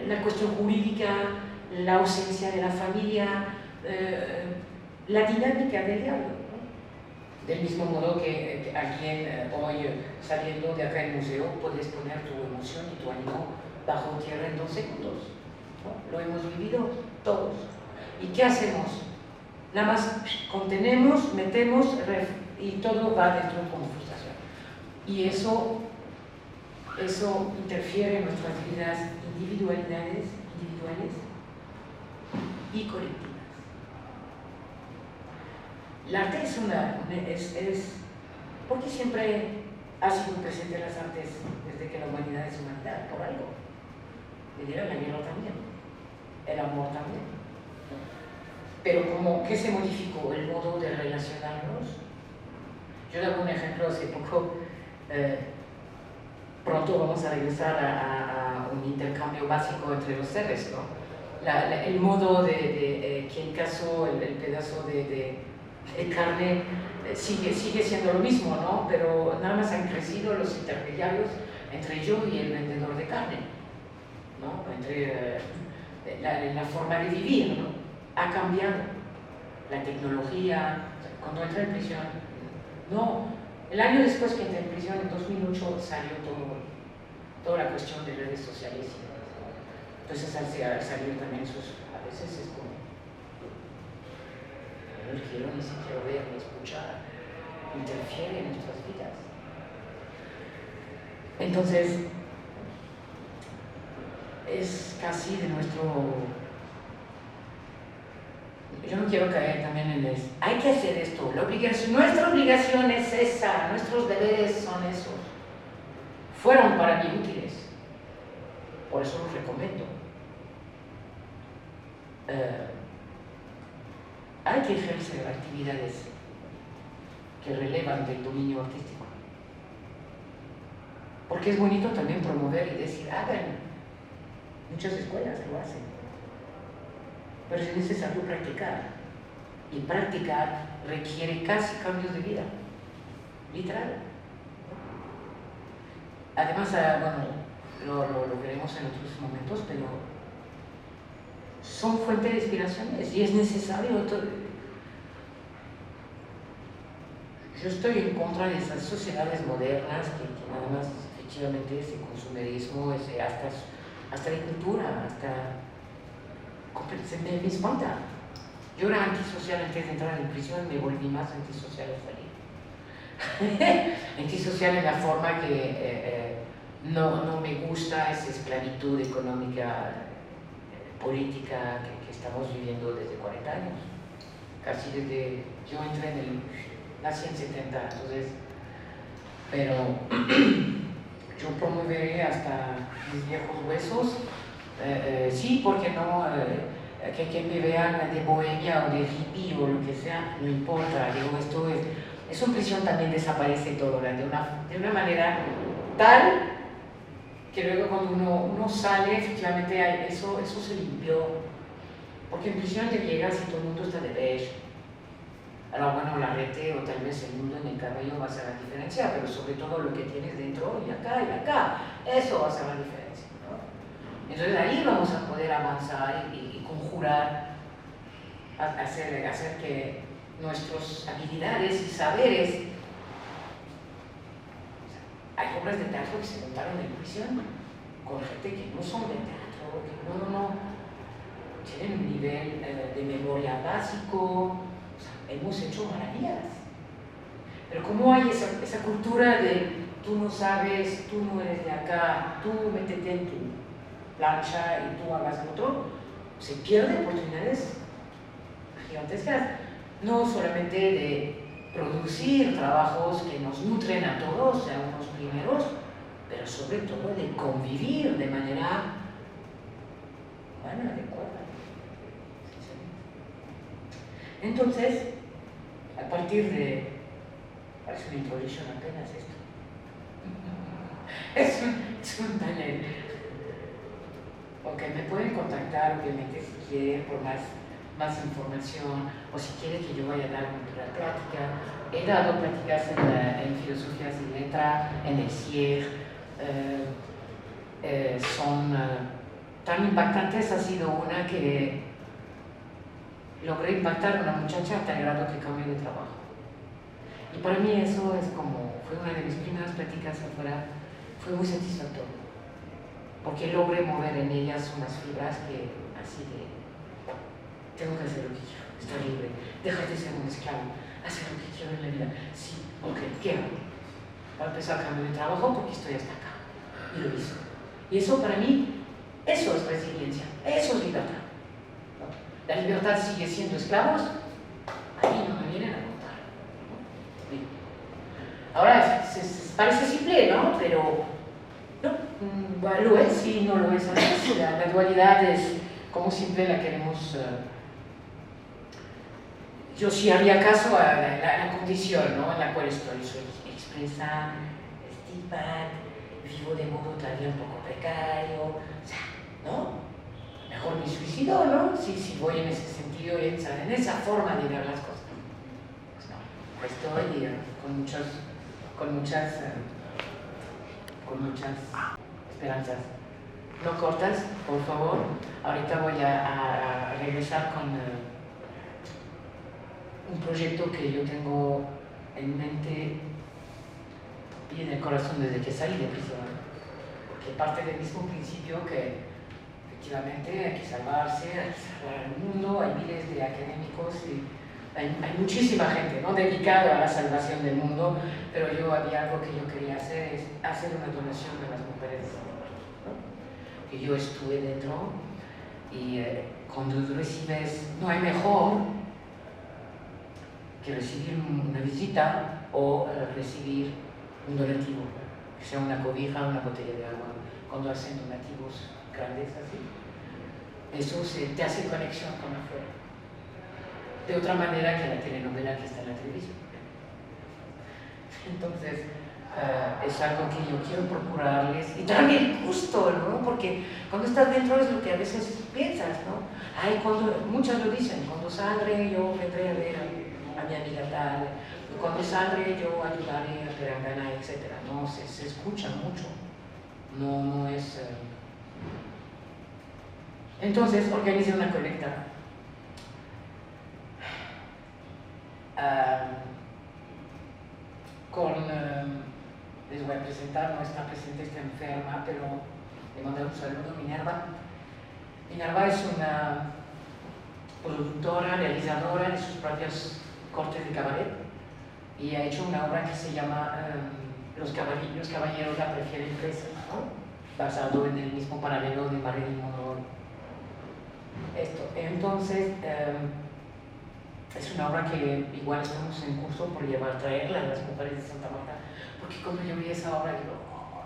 la cuestión jurídica, la ausencia de la familia, la dinámica del diálogo, ¿no? Del mismo modo que alguien hoy saliendo de acá del museo puedes poner tu emoción y tu ánimo bajo tierra en 2 segundos, ¿no? Lo hemos vivido todos. ¿Y qué hacemos? Nada más contenemos, metemos y todo va dentro como frustración. Y eso interfiere en nuestras vidas individuales y colectivas. El arte porque siempre ha sido presente en las artes desde que la humanidad es humanidad, por algo. La guerra también, el amor también. Pero ¿qué se modificó? El modo de relacionarnos. Yo le hago un ejemplo hace poco. Pronto vamos a regresar a un intercambio básico entre los seres, ¿no? El modo que en caso el pedazo de carne sigue siendo lo mismo, ¿no? Pero nada más han crecido los intermediarios entre yo y el vendedor de carne, ¿no? Entre la forma de vivir, ¿no? Ha cambiado la tecnología. Cuando entré en prisión, no. El año después que entré en prisión, en 2008, salió toda la cuestión de redes sociales. Entonces, al salir también a veces es como, no quiero ni siquiera ver ni escuchar, interfiere en nuestras vidas. Entonces, es casi de yo no quiero caer también en eso. Hay que hacer esto. Nuestra obligación es esa. Nuestros deberes son esos. Fueron para mí útiles. Por eso los recomiendo. Hay que ejercer actividades que relevan del dominio artístico. Porque es bonito también promover y decir, hagan. Muchas escuelas lo hacen. Pero es necesario practicar. Y practicar requiere casi cambios de vida. Literal. Además, bueno, lo veremos en otros momentos, pero son fuente de inspiraciones y es necesario. Yo estoy en contra de esas sociedades modernas que nada más efectivamente ese consumerismo, hasta la cultura, me espanta. Yo era antisocial antes de entrar en prisión, me volví más antisocial al salir. Antisocial en la forma que no me gusta esa esclavitud económica, política que estamos viviendo desde 40 años. Casi desde, yo entré nací en 70, entonces, pero yo promoveré hasta mis viejos huesos, sí, porque no, que me vean de bohemia o de hippie o lo que sea, no importa, digo, esto es una prisión también desaparece todo, de una manera tal que luego cuando uno sale, efectivamente eso se limpió, porque en prisión te llegas y todo el mundo está de beige. Ahora bueno, la rete o tal vez el mundo en el cabello va a hacer la diferencia, pero sobre todo lo que tienes dentro y acá, eso va a hacer la diferencia, ¿no? Entonces ahí vamos a poder avanzar y conjurar, hacer que nuestras habilidades y saberes. Hay obras de teatro que se montaron en prisión con gente que no son de teatro, que no tienen un nivel de memoria básico. O sea, hemos hecho maravillas. Pero como hay esa cultura de tú no sabes, tú no eres de acá, tú métete en tu plancha y tú hagas lo otro, se pierden oportunidades gigantescas. No solamente de producir trabajos que nos nutren a todos, sean unos primeros, pero sobre todo de convivir de manera adecuada. Entonces, a partir de... Parece una introducción apenas esto. Es un panel. Ok, me pueden contactar obviamente si quieren por más información o si quieren que yo vaya a dar una plática. He dado pláticas en filosofías y letra, en el CIER. Son tan impactantes. Ha sido una que logré impactar a una muchacha a tal grado que cambió de trabajo. Y para mí eso es fue una de mis primeras pláticas afuera, fue muy satisfactorio. Porque logré mover en ellas unas fibras que así de, tengo que hacer lo que quiero, estar libre, dejar de ser un esclavo, hacer lo que quiero en la vida. Sí, ok, ¿qué hago? Para empezar a cambiar de trabajo porque estoy hasta acá. Y lo hizo. Y eso para mí, eso es resiliencia, eso es libertad. ¿No? La libertad sigue siendo esclavos, ahí no me vienen a contar. ¿Sí? Ahora, parece simple, ¿no? Pero no, lo es y no lo es a veces. La dualidad es como siempre la queremos. Yo sí haría caso a la condición, ¿no? En la cual estoy. Soy expresa, estigma, vivo de modo todavía un poco precario, o sea, ¿no? Mejor me suicido, ¿no? Si voy en ese sentido y en esa forma de ver las cosas. Pues no, estoy con muchas esperanzas. No cortas, por favor. Ahorita voy a regresar con un proyecto que yo tengo en mente y en el corazón desde que salí de prisión, porque parte del mismo principio que efectivamente hay que salvarse, hay que salvar al mundo, hay miles de académicos y hay muchísima gente, ¿no?, dedicada a la salvación del mundo, pero había algo que yo quería hacer, es hacer una donación a las mujeres de Santa Marta, ¿no? Que yo estuve dentro y cuando recibes, no hay mejor que recibir una visita o recibir un donativo, que sea una cobija, una botella de agua, cuando hacen donativos grandes así. Eso te hace conexión con afuera, de otra manera que la telenovela que está en la televisión. Entonces, es algo que yo quiero procurarles y darme el gusto, ¿no? Porque cuando estás dentro es lo que a veces piensas, ¿no? Ay, muchas lo dicen, cuando saldré yo vendré a ver a mi amiga tal, cuando saldré yo ayudaré a Perangana, etc. No, se escucha mucho, no es... Entonces organicé una colecta. Les voy a presentar, no está presente, está enferma, pero le mando un saludo a Minerva. Minerva es una productora, realizadora de sus propios cortes de cabaret y ha hecho una obra que se llama Los caballeros la prefieren presa, ¿no? Basado en el mismo paralelo de Marilyn Monroe. Entonces, es una obra que igual estamos en curso por traerla a las mujeres de Santa Marta, porque cuando yo vi esa obra, digo,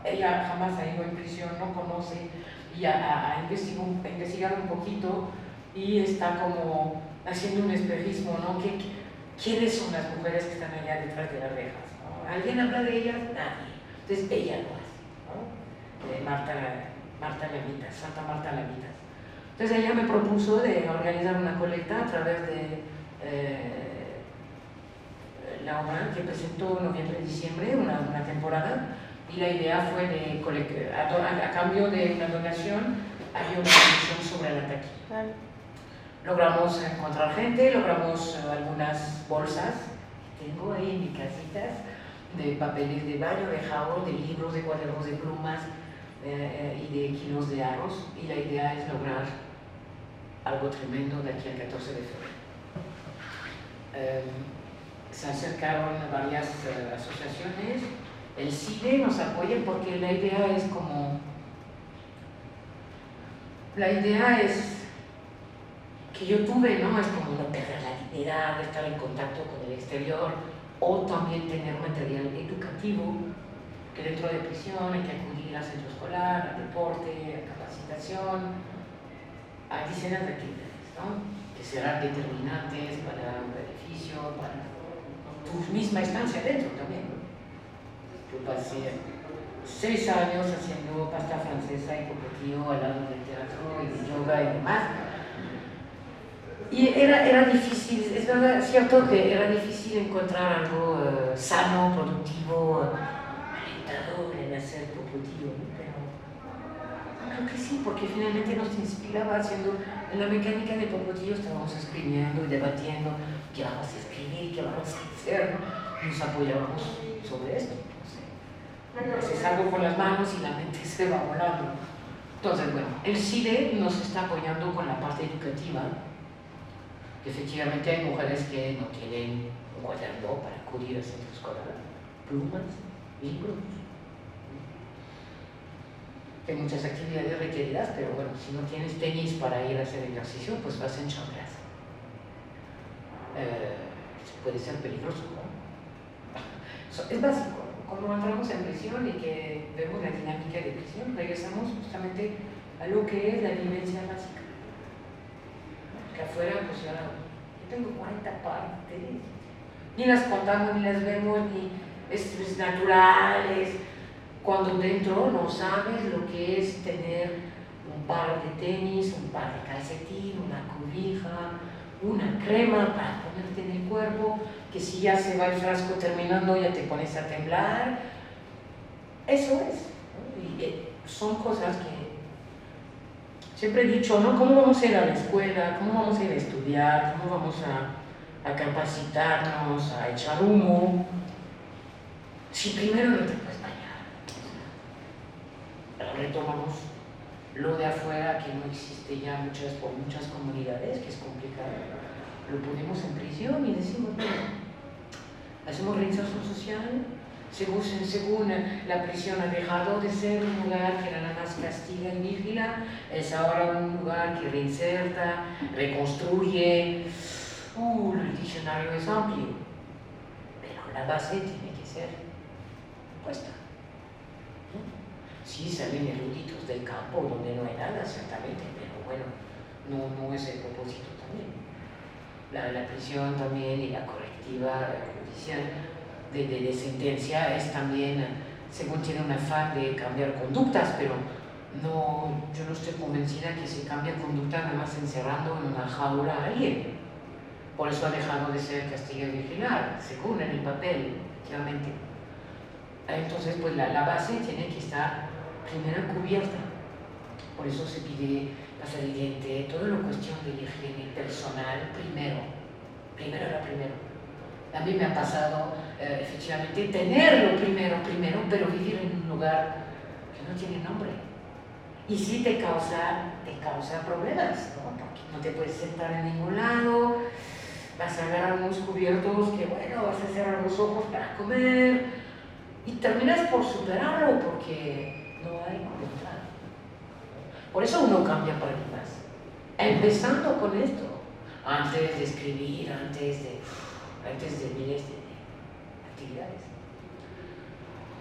ella jamás ha ido en prisión, no conoce, y ha investigado un poquito y está como haciendo un espejismo, ¿no? ¿Quiénes son las mujeres que están allá detrás de las rejas? ¿No? ¿Alguien habla de ellas? Nadie. Entonces ella lo hace, ¿no? De Marta Lamitas, Santa Marta Lamitas. Entonces ella me propuso de organizar una colecta a través de la obra que presentó en noviembre-diciembre, una temporada, y la idea fue a cambio de una donación, había una discusión sobre el ataque. Vale. Logramos encontrar gente, logramos algunas bolsas que tengo ahí en mi casitas, de papeles de baño, de jabón, de libros, de cuadernos de plumas y de kilos de arroz, y la idea es lograr algo tremendo de aquí al 14 de febrero. Se acercaron varias asociaciones, el CIDE nos apoya porque la idea es que yo tuve, ¿no? Es como no perder la dignidad, estar en contacto con el exterior o también tener material educativo, que dentro de prisión hay que acudir al centro escolar, al deporte, a capacitación, hay decenas de actividades, ¿no? Que serán determinantes para un beneficio, para tu misma estancia dentro también, ¿no? Yo pasé 6 años haciendo pasta francesa y coquetío al lado del teatro y de yoga y demás. Y era difícil, es verdad, cierto que era difícil encontrar algo sano, productivo, alentador en hacer coquetío, ¿no? Pero creo que sí, porque finalmente nos inspiraba haciendo, en la mecánica de coquetío estábamos escribiendo y debatiendo qué vamos a escribir, qué vamos a hacer, ¿no? Nos apoyábamos sobre esto. Haces algo con las manos y la mente se va volando. Entonces, bueno, el CIDE nos está apoyando con la parte educativa, que efectivamente hay mujeres que no tienen un cuaderno para acudir al centro escolar, plumas, libros. Hay muchas actividades requeridas, pero bueno, si no tienes tenis para ir a hacer ejercicio, pues vas en chanclas. Puede ser peligroso, ¿no? Es básico. Cuando entramos en prisión y que vemos la dinámica de prisión, regresamos justamente a lo que es la vivencia básica. Que afuera, pues ya, yo tengo 40 partes, ni las contamos, ni las vemos, ni es natural, cuando dentro no sabes lo que es tener un par de tenis, un par de calcetín, una cobija, una crema para ponerte en el cuerpo, que si ya se va el frasco terminando ya te pones a temblar. Eso es, ¿no? Y son cosas que siempre he dicho, ¿no? ¿Cómo vamos a ir a la escuela? ¿Cómo vamos a ir a estudiar? ¿Cómo vamos a capacitarnos, a echar humo? Si primero no te puedes bañar. Pero retomamos lo de afuera, que no existe ya por muchas comunidades, que es complicado. Lo ponemos en prisión y decimos, bueno, hacemos reinserción social, según la prisión ha dejado de ser un lugar que nada más castiga y vigila, es ahora un lugar que reinserta, reconstruye. El diccionario es amplio, pero la base tiene que ser puesta, ¿no? Sí, salen eruditos del campo donde no hay nada, ciertamente, pero bueno, no es el propósito también. La prisión también y la correctiva judicial de sentencia es también, según tiene un afán de cambiar conductas, pero no, yo no estoy convencida que se cambie conducta nada más encerrando en una jaula a alguien. Por eso ha dejado de ser castigar y vigilar, según en el papel, efectivamente. Entonces, pues la base tiene que estar primero cubierta. Por eso se pide pasar el diente, toda la cuestión de la higiene personal primero. Primero era primero. A mí me ha pasado, efectivamente, tenerlo primero, pero vivir en un lugar que no tiene nombre. Y sí te causa problemas, ¿no? Porque no te puedes sentar en ningún lado, vas a agarrar unos cubiertos que, bueno, vas a cerrar los ojos para comer y terminas por superarlo porque no hay voluntad. Por eso uno cambia paradigmas, empezando con esto, antes de escribir, antes de miles de actividades.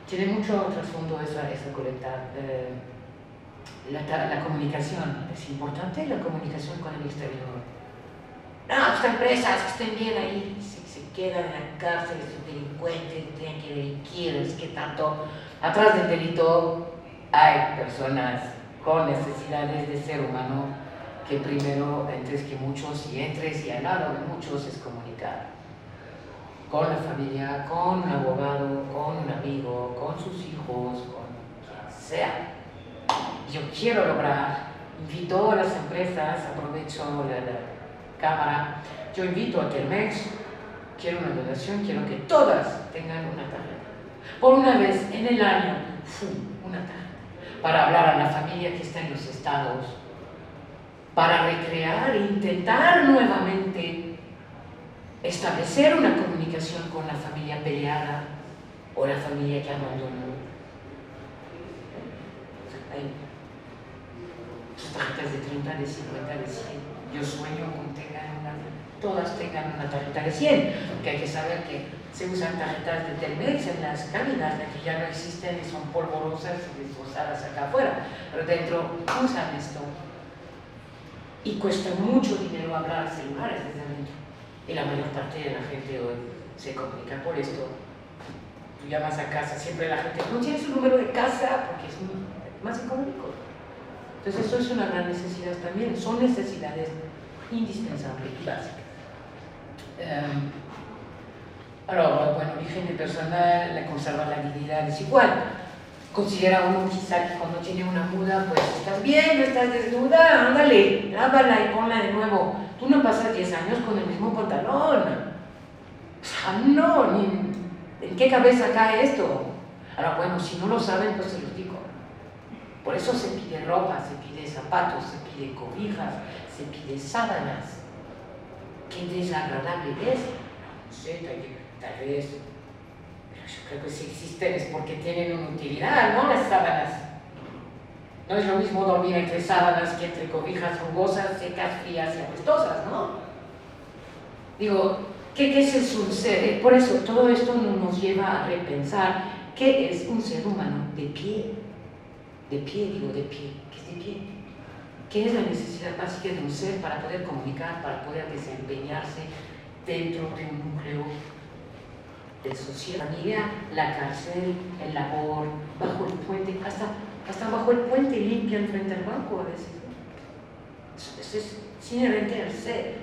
Tiene mucho trasfondo esa colecta. La comunicación es importante, la comunicación con el exterior. No, estas empresas que estén bien ahí, se quedan en la cárcel, son delincuentes, tienen que delinquir, es que tanto. Atrás del delito hay personas con necesidades de ser humano que primero, antes que muchos, y entres y al lado de muchos, es comunicar. Con la familia, con un abogado, con un amigo, con sus hijos, con quien sea. Yo quiero lograr, invito a las empresas, aprovecho la cámara, yo invito a Telmex, quiero una donación, quiero que todas tengan una tarjeta. Por una vez en el año, una tarjeta, para hablar a la familia que está en los estados, para recrear e intentar nuevamente establecer una comunicación con la familia peleada o la familia que abandonó. Sus tarjetas de 30, de 50, de 100. Yo sueño con que todas tengan una tarjeta de 100, porque hay que saber que se usan tarjetas de Telmex en las cabinas, las que ya no existen y son polvorosas y destrozadas acá afuera, pero dentro usan esto. Y cuesta mucho dinero hablar celulares desde adentro. Y la mayor parte de la gente hoy se comunica por esto. Tú llamas a casa, siempre la gente no tiene su número de casa porque es más económico. Entonces eso es una gran necesidad también, son necesidades indispensables y básicas. Ahora, bueno, la higiene personal, la conservar la dignidad es igual. Considera uno quizá que cuando tiene una muda, pues estás bien, no estás desnuda, ándale, lávala y ponla de nuevo. Tú no pasas 10 años con el mismo pantalón. O sea, no, ¿en qué cabeza cae esto? Ahora, bueno, si no lo saben, pues se los digo. Por eso se pide ropa, se pide zapatos, se pide cobijas, se pide sábanas. Qué desagradable es. No sé, tal vez, pero yo creo que si existen es porque tienen una utilidad, ¿no? Las sábanas. No es lo mismo dormir entre sábanas que entre cobijas rugosas, secas, frías y apestosas, ¿no? Digo, ¿qué es el sucede? Por eso todo esto nos lleva a repensar qué es un ser humano de pie. De pie, digo de pie. ¿Qué es de pie? ¿Qué es la necesidad básica de un ser para poder comunicar, para poder desempeñarse dentro de un núcleo de sociedad? La familia, la cárcel, el labor, bajo el puente, hasta bajo el puente limpian frente al banco a veces. Eso es inherente al ser,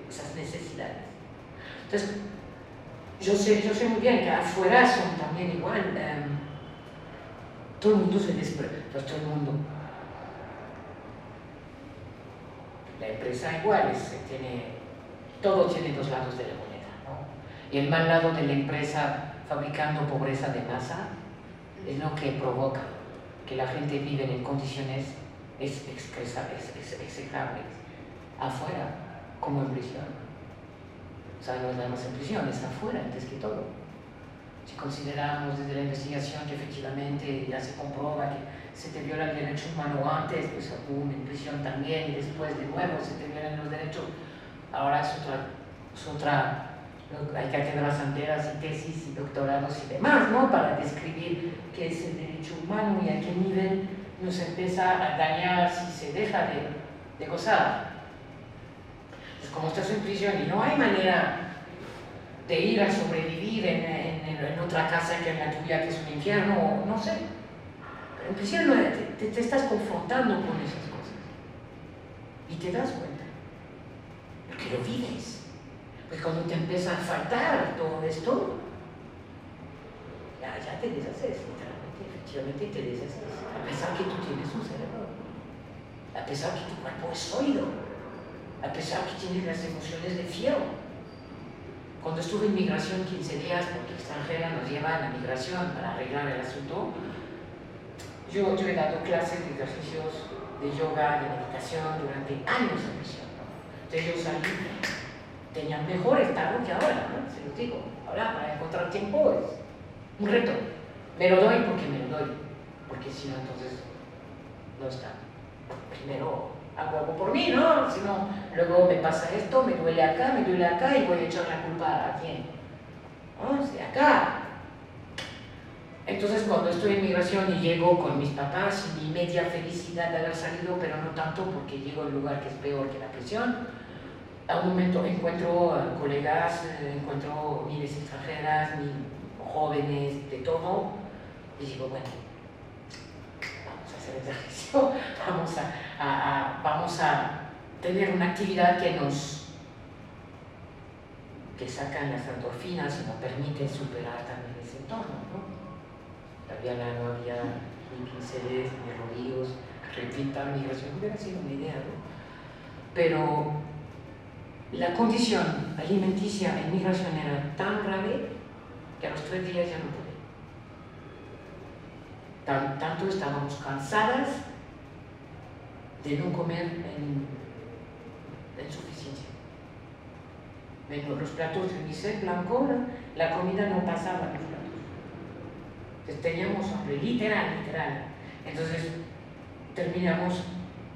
esas necesidades. Entonces, yo sé muy bien que afuera son también igual. Todo el mundo se desprende, pues todo el mundo. La empresa igual todo tiene dos lados de la moneda, ¿no? Y el mal lado de la empresa fabricando pobreza de masa es lo que provoca que la gente vive en condiciones execrables afuera, como en prisión. O sea, no es nada más en prisión, es afuera antes que todo. Si consideramos desde la investigación que efectivamente ya se comprueba que se te viola el derecho humano antes, pues aún en prisión también, y después de nuevo se te violan los derechos, ahora es otra hay cátedras enteras y tesis y doctorados y demás, ¿no? Para describir qué es el derecho humano y a qué nivel nos empieza a dañar si se deja de gozar. Pues como estás en prisión y no hay manera de ir a sobrevivir en en otra casa que en la tuya, que es un infierno, no sé. Pero en prisión te estás confrontando con esas cosas. Y te das cuenta. Porque lo vives. Pues cuando te empieza a faltar todo esto, ya te deshaces, literalmente, efectivamente te deshaces. A pesar que tú tienes un cerebro, a pesar que tu cuerpo es sólido, a pesar que tienes las emociones de fierro. Cuando estuve en migración 15 días, porque extranjera nos lleva a la migración para arreglar el asunto, yo he dado clases de ejercicios de yoga, de meditación durante años en prisión, ¿no? Entonces yo salí, tenía mejor estado que ahora, ¿no? Se los digo. Ahora para encontrar tiempo es un reto. Me lo doy porque me lo doy, porque si no, entonces no está. Primero hago algo por mí, ¿no? Si no, luego me pasa esto, me duele acá y voy a echar la culpa a quién, ¿no? De acá. Entonces cuando estoy en migración y llego con mis papás y mi media felicidad de haber salido, pero no tanto porque llego a un lugar que es peor que la prisión, a un momento encuentro colegas, encuentro miles extranjeras, jóvenes, de todo, y digo, bueno, vamos a hacer ejercicio, vamos a tener una actividad que sacan las endorfinas y nos permite superar también ese entorno, ¿no? No había ni pinceles, ni rodillos, repita, migración, hubiera sido una idea, ¿no? Pero la condición alimenticia en migración era tan grave que a los 3 días ya no pude. Tanto estábamos cansadas de no comer en suficiencia. Los platos de unicel blanco, la comida no pasaba en los platos. Entonces teníamos hambre, literal. Entonces terminamos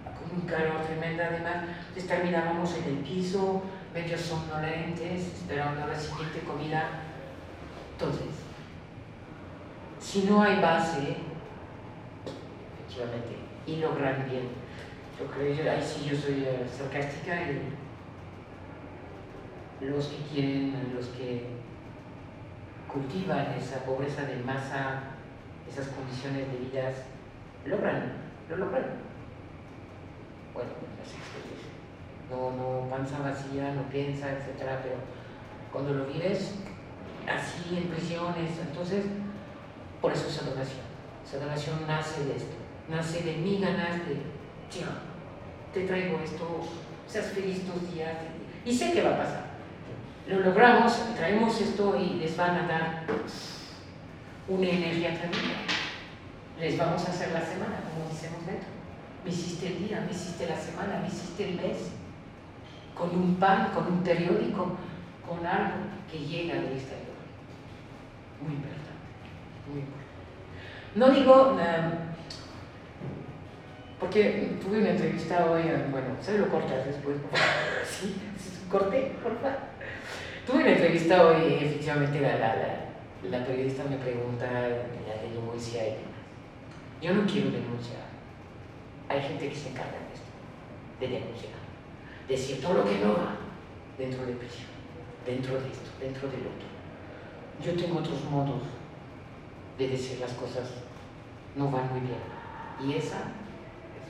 con un calor tremendo además, entonces terminábamos en el piso, medio somnolentes, esperando la siguiente comida. Entonces, si no hay base, efectivamente, y logran bien, yo creo, ahí sí yo soy sarcástica, y los que quieren, los que cultivan esa pobreza de masa, esas condiciones de vida, lo logran. Bueno, así que no panza vacía, no piensa, etc. Pero cuando lo vives así en prisiones, entonces, por eso esa donación. Esa donación nace de esto, nace de mi ganas de, tío, te traigo esto, seas feliz 2 días, y sé que va a pasar. Lo logramos, traemos esto y les van a dar una energía tremenda. Les vamos a hacer la semana, como decimos dentro. Me hiciste el día, me hiciste la semana, me hiciste el mes. Con un pan, con un periódico, con algo que llega del exterior. Muy importante, muy importante. No digo, porque tuve una entrevista hoy, bueno, se lo cortas después, por favor. Sí, corté, por favor. Tuve una entrevista hoy y efectivamente la periodista me pregunta la denuncia y demás. Yo no quiero denunciar. Hay gente que se encarga de esto, de denunciar, decir todo lo que no va dentro de prisión, dentro de esto, dentro del otro. Yo tengo otros modos de decir las cosas, no van muy bien. Y esa es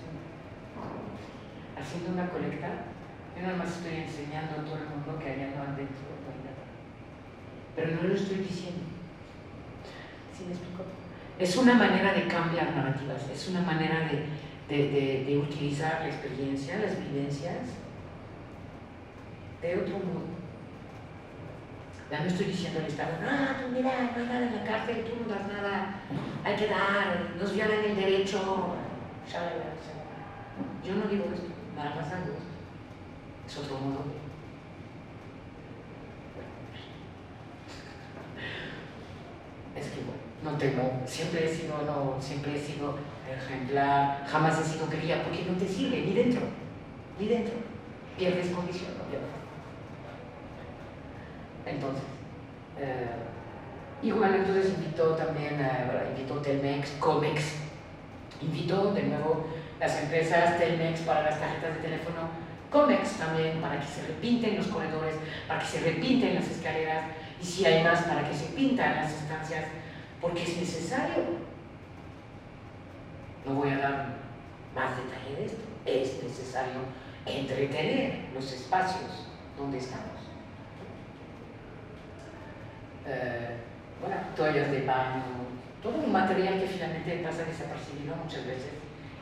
haciendo una colecta, yo nada más estoy enseñando a todo el mundo que allá no adentro. Pero no lo estoy diciendo. ¿Sí me explico? Es una manera de cambiar narrativas, es una manera de utilizar la experiencia, las vivencias de otro modo. Ya no estoy diciendo al Estado, tú mira, no hay nada en la cárcel, tú no das nada, hay que dar, nos violan el derecho. Yo no digo esto, nada más hago esto. Es otro modo de... Es que bueno, no tengo, siempre he sido ejemplar, jamás he sido querida porque no te sirve, ni dentro, pierdes condición, obviamente. Entonces, igual entonces invitó Telmex, Comex, invitó de nuevo las empresas Telmex para las tarjetas de teléfono, Comex también para que se repinten los corredores, para que se repinten las escaleras, y si hay más, para qué se pintan las estancias, porque es necesario. No voy a dar más detalle de esto. Es necesario entretener los espacios donde estamos. Bueno, toallas de baño, todo un material que finalmente pasa desapercibido muchas veces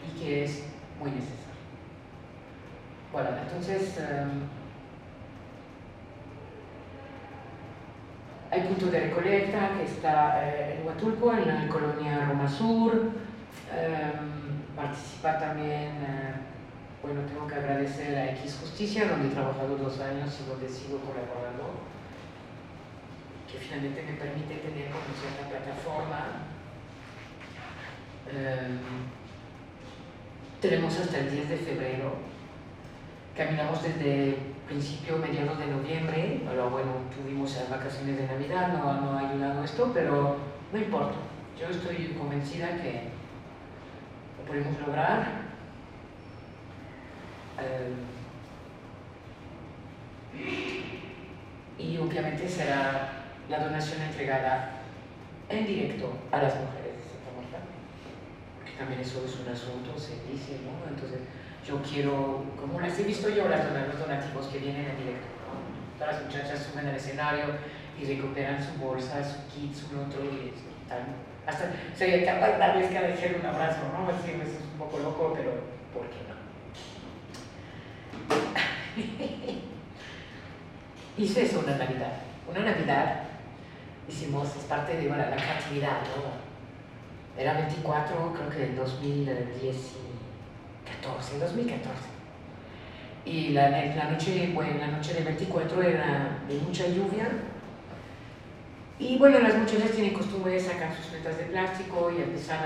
y que es muy necesario. Bueno, entonces hay punto de recolecta que está en Huatulco, en la colonia Roma Sur. Participa también, bueno, tengo que agradecer a X Justicia, donde he trabajado 2 años y donde sigo colaborando, que finalmente me permite tener como cierta plataforma. Tenemos hasta el 10 de febrero, caminamos desde principio, mediados de noviembre, pero bueno, tuvimos las vacaciones de Navidad, no ha ayudado esto, pero no importa, yo estoy convencida que lo podemos lograr. Y obviamente será la donación entregada en directo a las mujeres de Santa Marta, porque también eso es un asunto, se dice, ¿no? Entonces yo quiero, como las he visto yo, los donativos que vienen en directo, ¿no? Todas las muchachas suben al escenario y recuperan su bolsa, su kit, su otro, y están, hasta sería capaz de darles que dejar un abrazo, ¿no? Así, eso es un poco loco, pero ¿por qué no? Hice eso una Navidad, hicimos, es parte de bueno, la creatividad, ¿no? Era 24, creo que del 2014. Y la noche del 24 era de mucha lluvia. Y bueno, las muchachas tienen costumbre de sacar sus metas de plástico y empiezan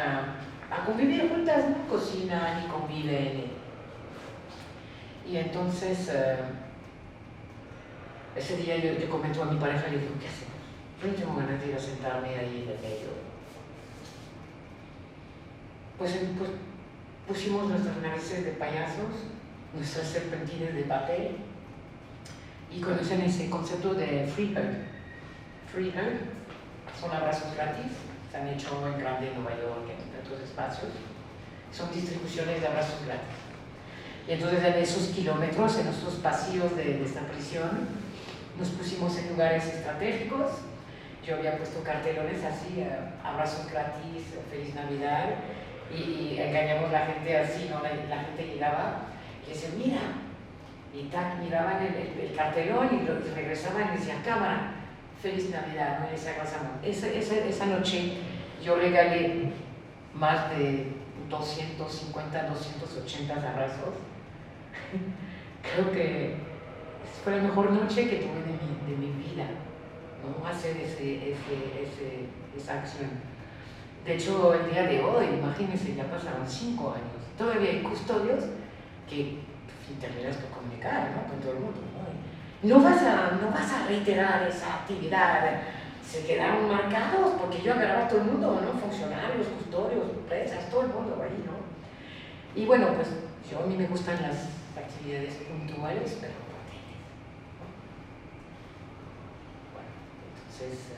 a convivir juntas, ¿no? Cocinan y conviven. Y entonces, ese día yo comento a mi pareja y le digo, ¿qué hacemos? Yo no tengo ganas de ir a sentarme ahí en el medio. Pues pusimos nuestras narices de payasos, nuestras serpentines de papel, y conocen ese concepto de free hug. Free hug son abrazos gratis, se han hecho en grande en Nueva York, en otros espacios, son distribuciones de abrazos gratis. Y entonces en esos kilómetros, en esos pasillos de esta prisión, nos pusimos en lugares estratégicos. Yo había puesto cartelones así, abrazos gratis, feliz Navidad, y engañamos a la gente así, ¿no? La gente llegaba y decía, mira, y miraban el cartelón y regresaban y decían, cámara, feliz Navidad, ¿no? Y les abrazamos. Esa noche yo regalé más de 250, 280 abrazos. Creo que fue la mejor noche que tuve de mi vida, ¿no? Hacer esa acción. De hecho, el día de hoy, imagínense, ya pasaron 5 años. Todavía hay custodios que terminas por comunicar, ¿no? Con todo el mundo, ¿no? No vas a reiterar esa actividad. Se quedaron marcados porque yo agarraba a todo el mundo, ¿no? Funcionarios, custodios, presas, todo el mundo ahí, ¿no? Y bueno, pues a mí me gustan las actividades puntuales, pero potentes, ¿no? Bueno, entonces...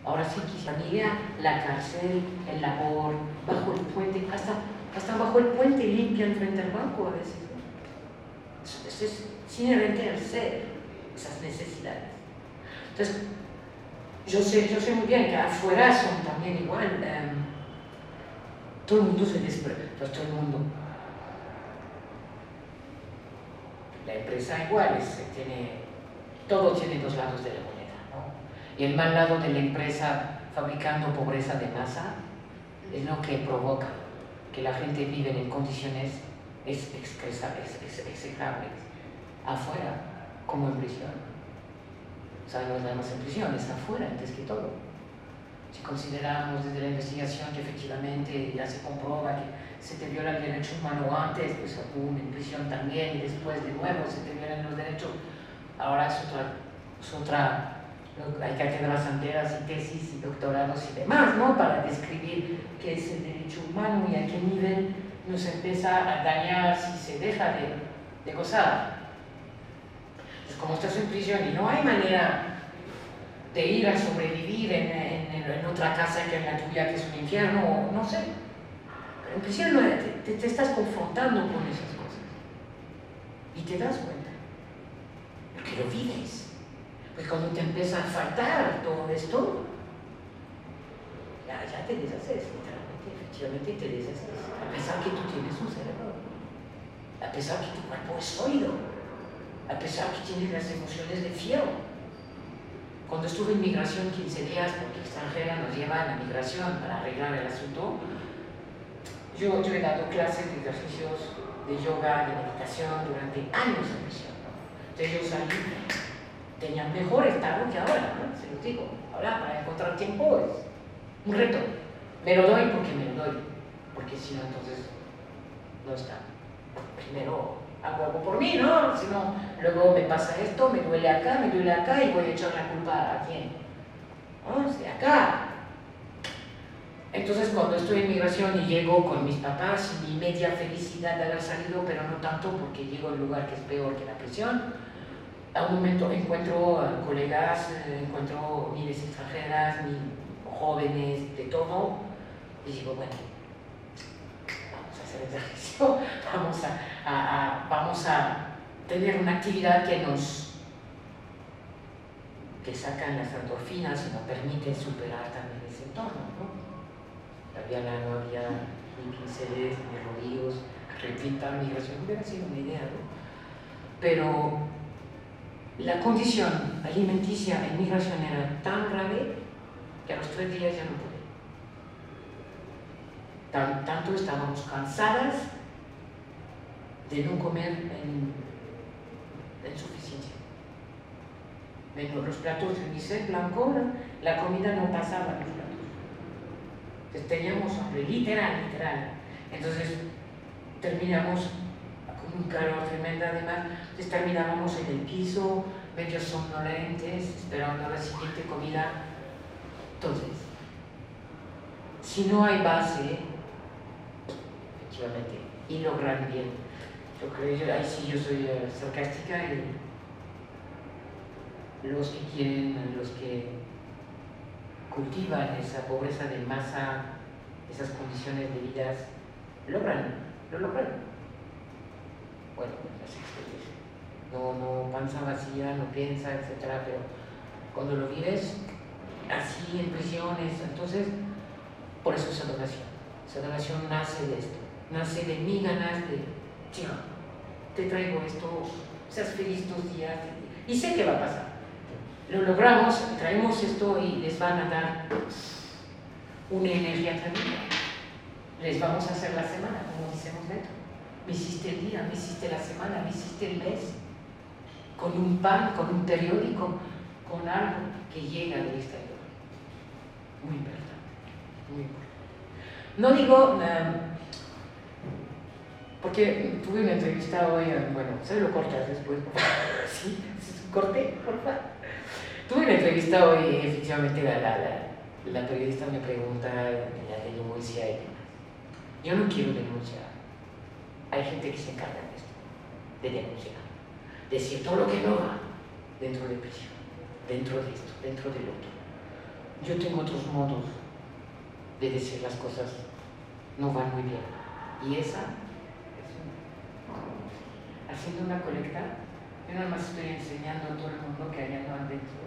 ahora sí, familia, la cárcel, el labor, bajo el puente, hasta bajo el puente limpian frente al banco a veces. Eso es inherente al ser, esas necesidades. Entonces, yo sé muy bien que afuera son también igual. Todo el mundo se desprecia, pues todo el mundo. La empresa igual, todo tiene 2 lados de la moneda, ¿no? Y el mal lado de la empresa fabricando pobreza de masa es lo que provoca que la gente vive en condiciones execrables, afuera, como en prisión. O sea, no es nada más en prisión, es afuera antes que todo. Si consideramos desde la investigación que efectivamente ya se comprueba que se te viola el derecho humano antes, pues aún en prisión también, y después de nuevo se te violan los derechos, ahora es otra hay cátedras enteras y tesis y doctorados y demás, ¿no? Para describir qué es el derecho humano y a qué nivel nos empieza a dañar si se deja de gozar. Pues como estás en prisión y no hay manera de ir a sobrevivir en otra casa que en la tuya, que es un infierno, o no sé. Pero en prisión te estás confrontando con esas cosas. Y te das cuenta. Porque lo vives. Pues cuando te empieza a faltar todo esto, ya te deshaces, literalmente, efectivamente te deshaces. A pesar que tú tienes un cerebro, a pesar que tu cuerpo es sólido, a pesar que tienes las emociones de fiero. Cuando estuve en migración 15 días, porque extranjera nos lleva a la migración para arreglar el asunto, yo he dado clases de ejercicios de yoga, de meditación durante años en prisión, ¿no? Entonces yo salí, tenía mejor estado que ahora, ¿no? Se los digo. Ahora para encontrar tiempo es un reto. Me lo doy porque me lo doy, porque si no entonces no está. Primero hago algo por mí, ¿no? Si no, luego me pasa esto, me duele acá y voy a echar la culpa a quién, ¿no? De acá. Entonces cuando estoy en migración y llego con mis papás, mi media felicidad de haber salido, pero no tanto porque llego a un lugar que es peor que la prisión, a un momento encuentro colegas, encuentro miles extranjeras, jóvenes, de todo, y digo, bueno, vamos a hacer ejercicio, vamos a tener una actividad que sacan las endorfinas y nos permite superar también ese entorno, ¿no? No había ni pinceles, ni rodillos, repitar migración, hubiera sido una idea, ¿no? Pero la condición alimenticia en migración era tan grave que a los 3 días ya no pude. Tanto estábamos cansadas de no comer en suficiencia. Los platos de unicel blanco, la comida no pasaba en los platos. Entonces teníamos hambre, literal. Entonces terminamos con un calor tremendo además, entonces terminábamos en el piso, medio somnolentes, esperando la siguiente comida. Entonces, si no hay base, efectivamente, y logran bien, yo creo, ahí sí yo soy sarcástica, y los que quieren, los que cultivan esa pobreza de masa, esas condiciones de vida, lo logran. Bueno, las experiencias. No panza vacía, no piensa, etc. Pero cuando lo vives así en prisiones, entonces, por eso esa donación. Esa donación nace de esto, nace de mi ganas de, tío, te traigo esto, seas feliz 2 días, y sé que va a pasar. Lo logramos, traemos esto y les van a dar una energía tremenda. Les vamos a hacer la semana, como decimos dentro. Me hiciste el día, me hiciste la semana, me hiciste el mes. Con un pan, con un periódico, con algo que llega del exterior. Muy importante, muy importante. No digo, porque tuve una entrevista hoy, bueno, se lo cortas después, por favor. Sí, corté, por favor. Tuve una entrevista hoy y efectivamente la periodista me pregunta de la denuncia y demás. Yo no quiero denunciar. Hay gente que se encarga de esto, de denunciar, decir todo lo que no va dentro de prisión, dentro de esto, dentro del otro. Yo tengo otros modos de decir las cosas, no van muy bien. Y esa es haciendo una colecta, yo nada más estoy enseñando a todo el mundo que allá no adentro.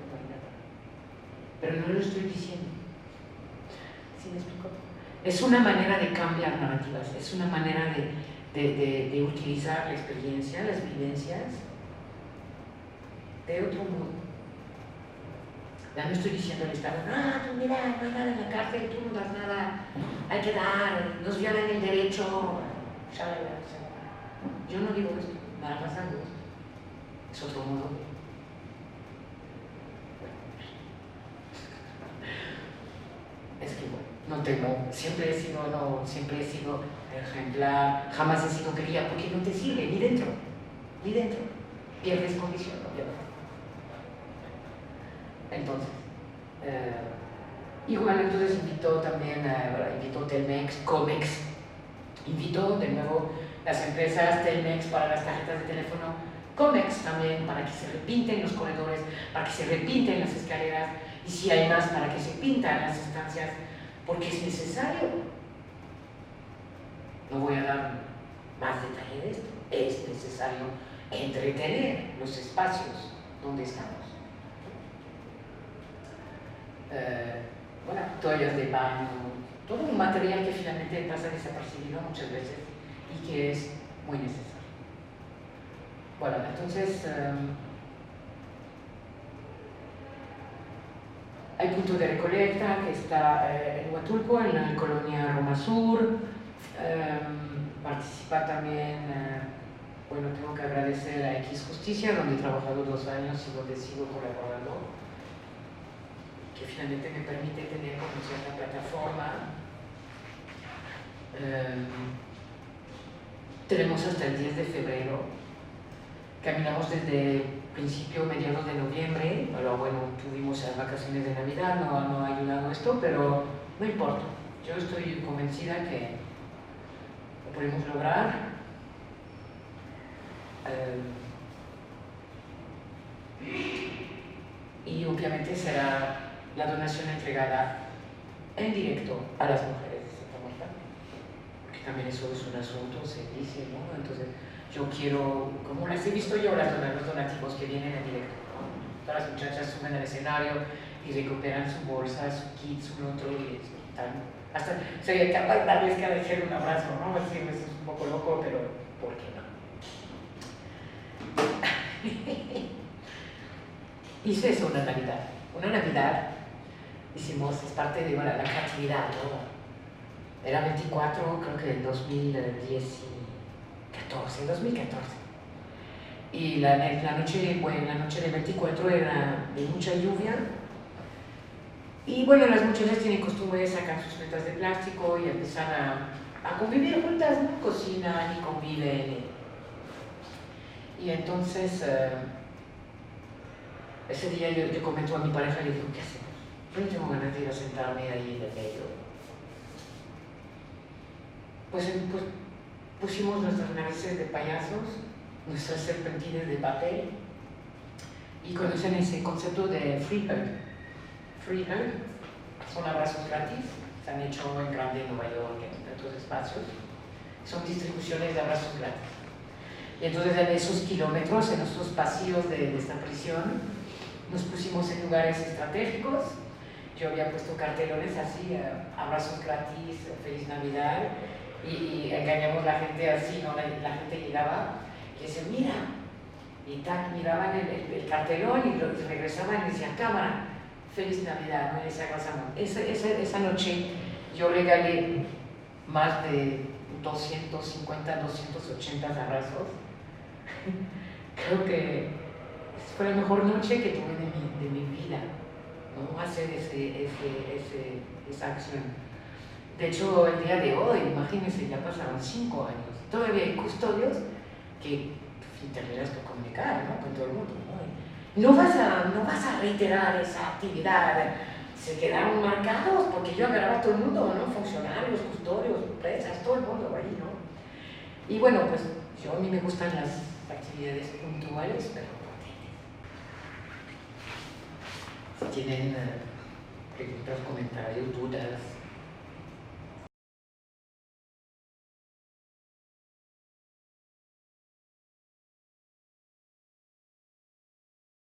Pero no lo estoy diciendo. ¿Sí me explico? Es una manera de cambiar narrativas, es una manera de utilizar la experiencia, las vivencias de otro modo. Ya no estoy diciendo al Estado, tú mira, no hay nada en la cárcel, tú no das nada, hay que dar, nos violan el derecho. Yo no digo esto, nada pasando esto. Es otro modo. Es que bueno, no tengo, siempre he sido ejemplar, jamás he sido querida porque no te sirve, ni dentro, pierdes condición, obviamente. Entonces, igual entonces invitó también, invitó Telmex, Comex, invitó de nuevo las empresas Telmex para las tarjetas de teléfono, Comex también para que se repinten los corredores, para que se repinten las escaleras, y si hay más para que se pintan las estancias, porque es necesario. No voy a dar más detalle de esto. Es necesario entretener los espacios donde estamos. Bueno, toallas de baño, todo un material que finalmente pasa desapercibido muchas veces y que es muy necesario. Bueno, entonces hay punto de recolecta que está en Huatulco, en la colonia Roma Sur. Participa también, bueno, tengo que agradecer a X Justicia, donde he trabajado 2 años y donde sigo colaborando, que finalmente me permite tener como cierta plataforma. Tenemos hasta el 10 de febrero, caminamos desde principio, mediados de noviembre, pero bueno, tuvimos las vacaciones de Navidad, no ha ayudado esto, pero no importa, yo estoy convencida que lo podemos lograr. Y obviamente será la donación entregada en directo a las mujeres de Santa Marta, porque también eso es un asunto, se dice, ¿no? Entonces, yo quiero, como las he visto yo, los donativos que vienen en directo, ¿no? Todas las muchachas suben al escenario y recuperan su bolsa, su kit, su otro, y están, hasta sería capaz de darles cada vez un abrazo, ¿no? Así, eso es un poco loco, pero ¿por qué no? Hice eso una Navidad, hicimos, es parte de la creatividad, ¿no? Era 24, creo que en 2014. Y la noche del 24 era de mucha lluvia. Y bueno, las muchachas tienen costumbre de sacar sus metas de plástico y empezar a convivir juntas, ¿no? Cocinan y conviven. Y entonces, ese día yo comento a mi pareja y le digo, ¿qué hacemos? Yo no tengo ganas de ir a sentarme ahí en el medio. Pues pusimos nuestras narices de payasos, nuestras serpentines de papel, y conocen ese concepto de free hug. Free hug son abrazos gratis, se han hecho en grande en Nueva York, en otros espacios, son distribuciones de abrazos gratis. Y entonces en esos kilómetros, en esos pasillos de esta prisión, nos pusimos en lugares estratégicos. Yo había puesto cartelones así, abrazos gratis, feliz Navidad, y engañamos a la gente así, ¿no? La gente llegaba y decía, mira, y miraban el cartelón y regresaban y decían, cámara, feliz Navidad, ¿no? Y les abrazamos. Esa noche yo regalé más de 250, 280 abrazos. Creo que fue la mejor noche que tuve de mi vida, ¿no? Hacer esa acción. De hecho, el día de hoy, imagínense, ya pasaron 5 años. Todavía hay custodios que terminas por comunicar, ¿no? Con todo el mundo, ¿no? No vas a reiterar esa actividad. Se quedaron marcados porque yo agarraba a todo el mundo, ¿no? Funcionarios, custodios, empresas, todo el mundo ahí, ¿no? Y bueno, pues a mí me gustan las actividades puntuales, pero si tienen preguntas, comentarios, dudas,